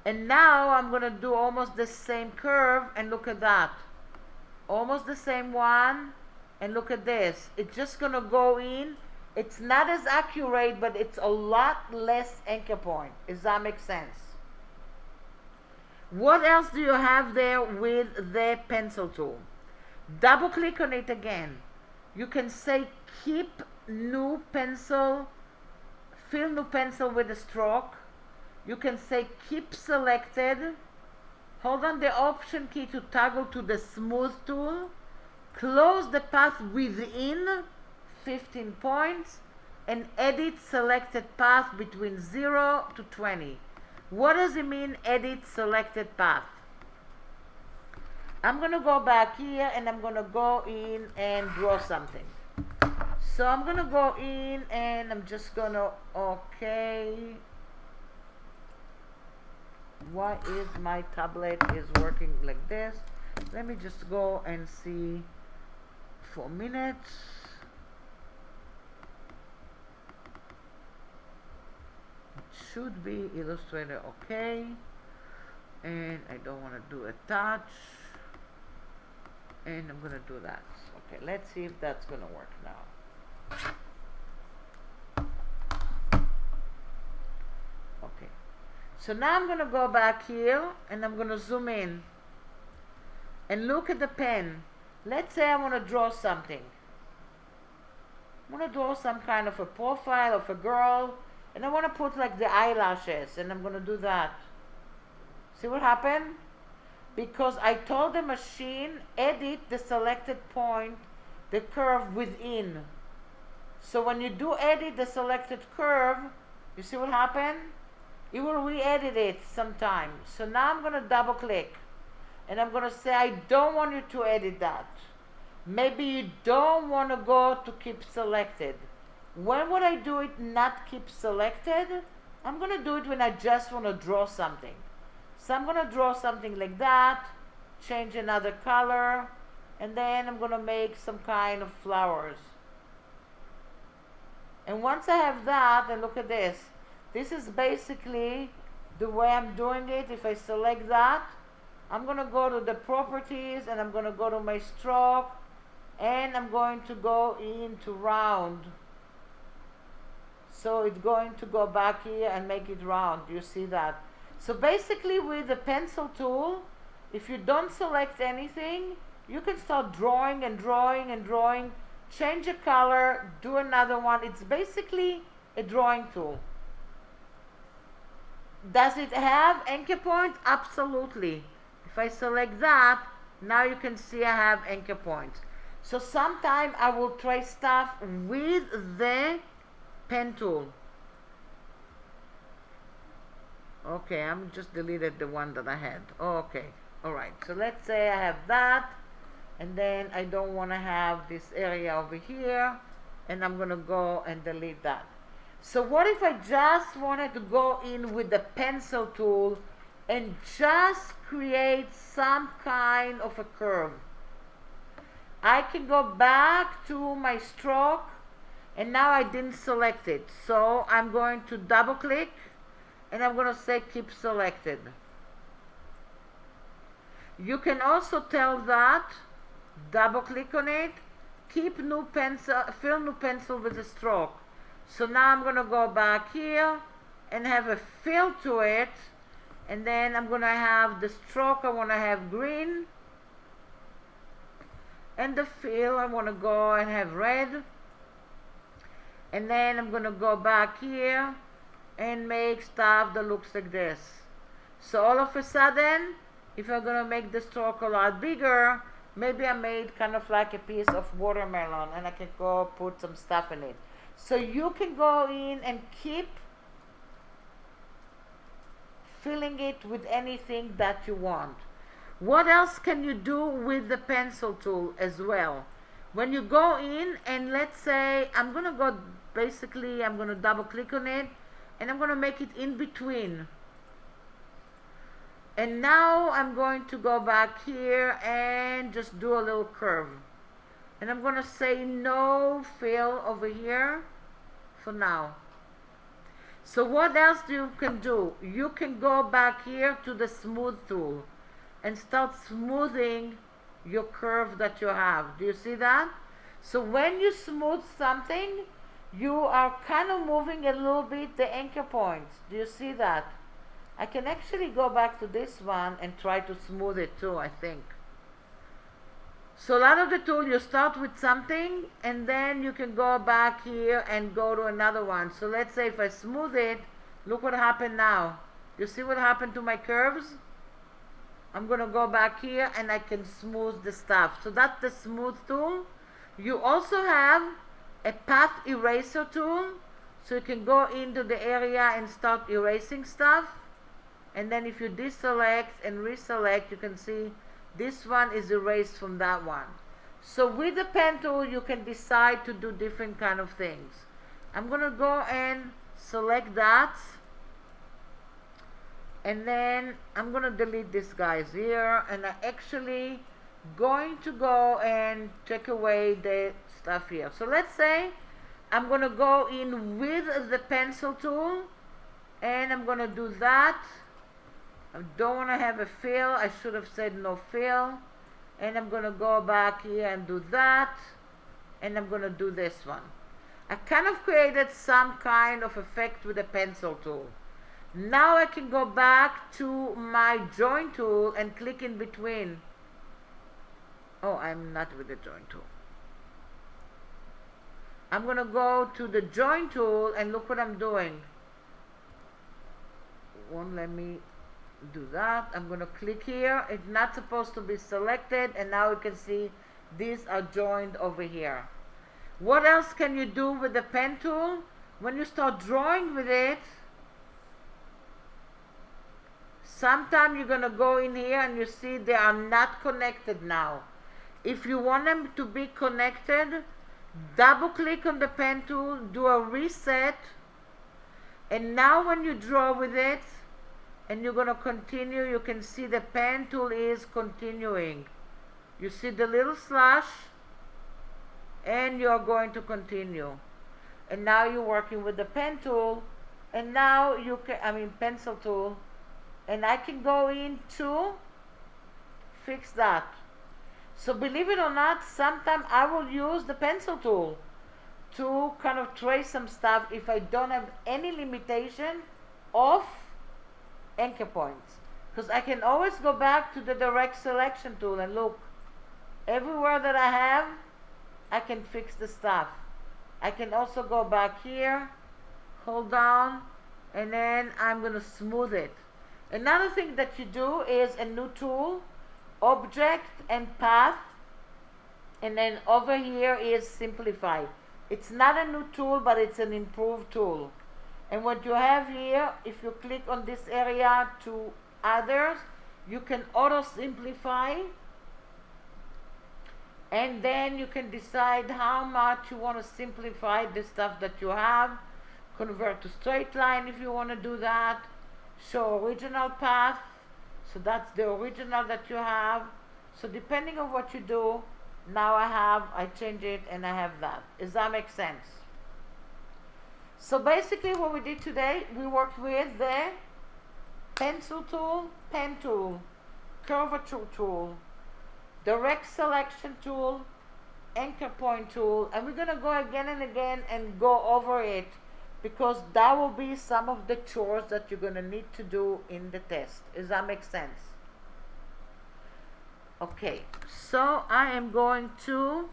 A: And now I'm going to do almost the same curve, and look at that. Almost the same one, and look at this. It's just going to go in. It's not as accurate, but it's a lot less anchor point. Does that make sense? What else do you have there with the pencil tool? Double click on it again. You can say keep new pencil, fill new pencil with a stroke. You can say keep selected. Hold on the option key to toggle to the smooth tool. Close the path within 15 points and edit selected path between 0 to 20. What does it mean, edit selected path? I'm going to go back here and I'm going to go in and draw something. So I'm going to go in and I'm just going to, okay. Why is my tablet is working like this? Let me just go and see for minutes. It should be Illustrator okay. And I don't want to do a touch. And I'm going to do that. Okay, let's see if that's going to work now. Okay. So now I'm going to go back here and I'm going to zoom in and look at the pen. Let's say I want to draw something. I want to draw some kind of a profile of a girl and I want to put like the eyelashes, and I'm going to do that. See what happened? Because I told the machine edit the selected point, the curve within. So when you do edit the selected curve, you see what happened? It will re-edit it sometime. So now I'm going to double click and I'm going to say I don't want you to edit that. Maybe you don't want to go to keep selected. When would I do it not keep selected? I'm going to do it when I just want to draw something. So I'm going to draw something like that, change another color, and then I'm going to make some kind of flowers. And once I have that, and look at this. This is basically the way I'm doing it. If I select that, I'm going to go to the properties and I'm going to go to my stroke and I'm going to go into round. So it's going to go back here and make it round. You see that? So basically with the pencil tool, if you don't select anything, you can start drawing and drawing and drawing, change a color, do another one. It's basically a drawing tool. Does it have anchor point? Absolutely. If I select that, now you can see I have anchor points. So sometime I will try stuff with the pen tool. Okay, I'm just deleted the one that I had. Okay, alright. So let's say I have that, and then I don't want to have this area over here, and I'm going to go and delete that. So what if I just wanted to go in with the pencil tool and just create some kind of a curve? I can go back to my stroke, and now I didn't select it. So I'm going to double click and I'm going to say keep selected. You can also tell that, double click on it, keep new pencil, fill new pencil with a stroke. So now I'm going to go back here and have a fill to it, and then I'm going to have the stroke, I want to have green, and the fill I want to go and have red. And then I'm going to go back here and make stuff that looks like this. So all of a sudden, if I'm going to make the stroke a lot bigger, maybe I made kind of like a piece of watermelon and I can go put some stuff in it. So you can go in and keep filling it with anything that you want. What else can you do with the pencil tool as well? When you go in and let's say I'm going to go, basically I'm going to double click on it and I'm going to make it in between. And now I'm going to go back here and just do a little curve. And I'm going to say no fill over here for now. So what else you can do? You can go back here to the smooth tool and start smoothing your curve that you have. Do you see that? So when you smooth something, you are kind of moving a little bit the anchor points. Do you see that? I can actually go back to this one and try to smooth it too, I think. So a lot of the tool, you start with something and then you can go back here and go to another one. So let's say if I smooth it, look what happened now. You see what happened to my curves? I'm going to go back here and I can smooth the stuff. So that's the smooth tool. You also have a path eraser tool. So you can go into the area and start erasing stuff. And then if you deselect and reselect, you can see this one is erased from that one. So with the pen tool, you can decide to do different kind of things. I'm going to go and select that. And then I'm going to delete these guys here. And I'm actually going to go and take away the stuff here. So let's say I'm going to go in with the pencil tool. And I'm going to do that. I don't want to have a fill. I should have said no fill. And I'm going to go back here and do that. And I'm going to do this one. I kind of created some kind of effect with the pencil tool. Now I can go back to my join tool and click in between. Oh, I'm not with the join tool. I'm going to go to the join tool and look what I'm doing. Won't let me do that. I'm going to click here. It's not supposed to be selected, and now you can see these are joined over here. What else can you do with the pen tool? When you start drawing with it, sometimes you're going to go in here and you see they are not connected now. If you want them to be connected, double click on the pen tool, do a reset, and now when you draw with it and you're going to continue, you can see the pen tool is continuing. You see the little slash and you're going to continue. And now you're working with the pen tool, and now you can, pencil tool, and I can go in to fix that. So believe it or not, sometimes I will use the pencil tool to kind of trace some stuff if I don't have any limitation of anchor points. Because I can always go back to the direct selection tool and look. Everywhere that I have, I can fix the stuff. I can also go back here, hold down, and then I'm going to smooth it. Another thing that you do is a new tool, object and path, and then over here is simplify. It's not a new tool, but it's an improved tool. And what you have here, if you click on this area to others, you can auto simplify, and then you can decide how much you want to simplify the stuff that you have. Convert to straight line if you want to do that. Show original path, so that's the original that you have. So depending on what you do, now I change it and I have that. Does that make sense? So basically what we did today, we worked with the pencil tool, pen tool, curvature tool, direct selection tool, anchor point tool, and we're going to go again and again and go over it, because that will be some of the chores that you're going to need to do in the test. Does that make sense? Okay, so I am going to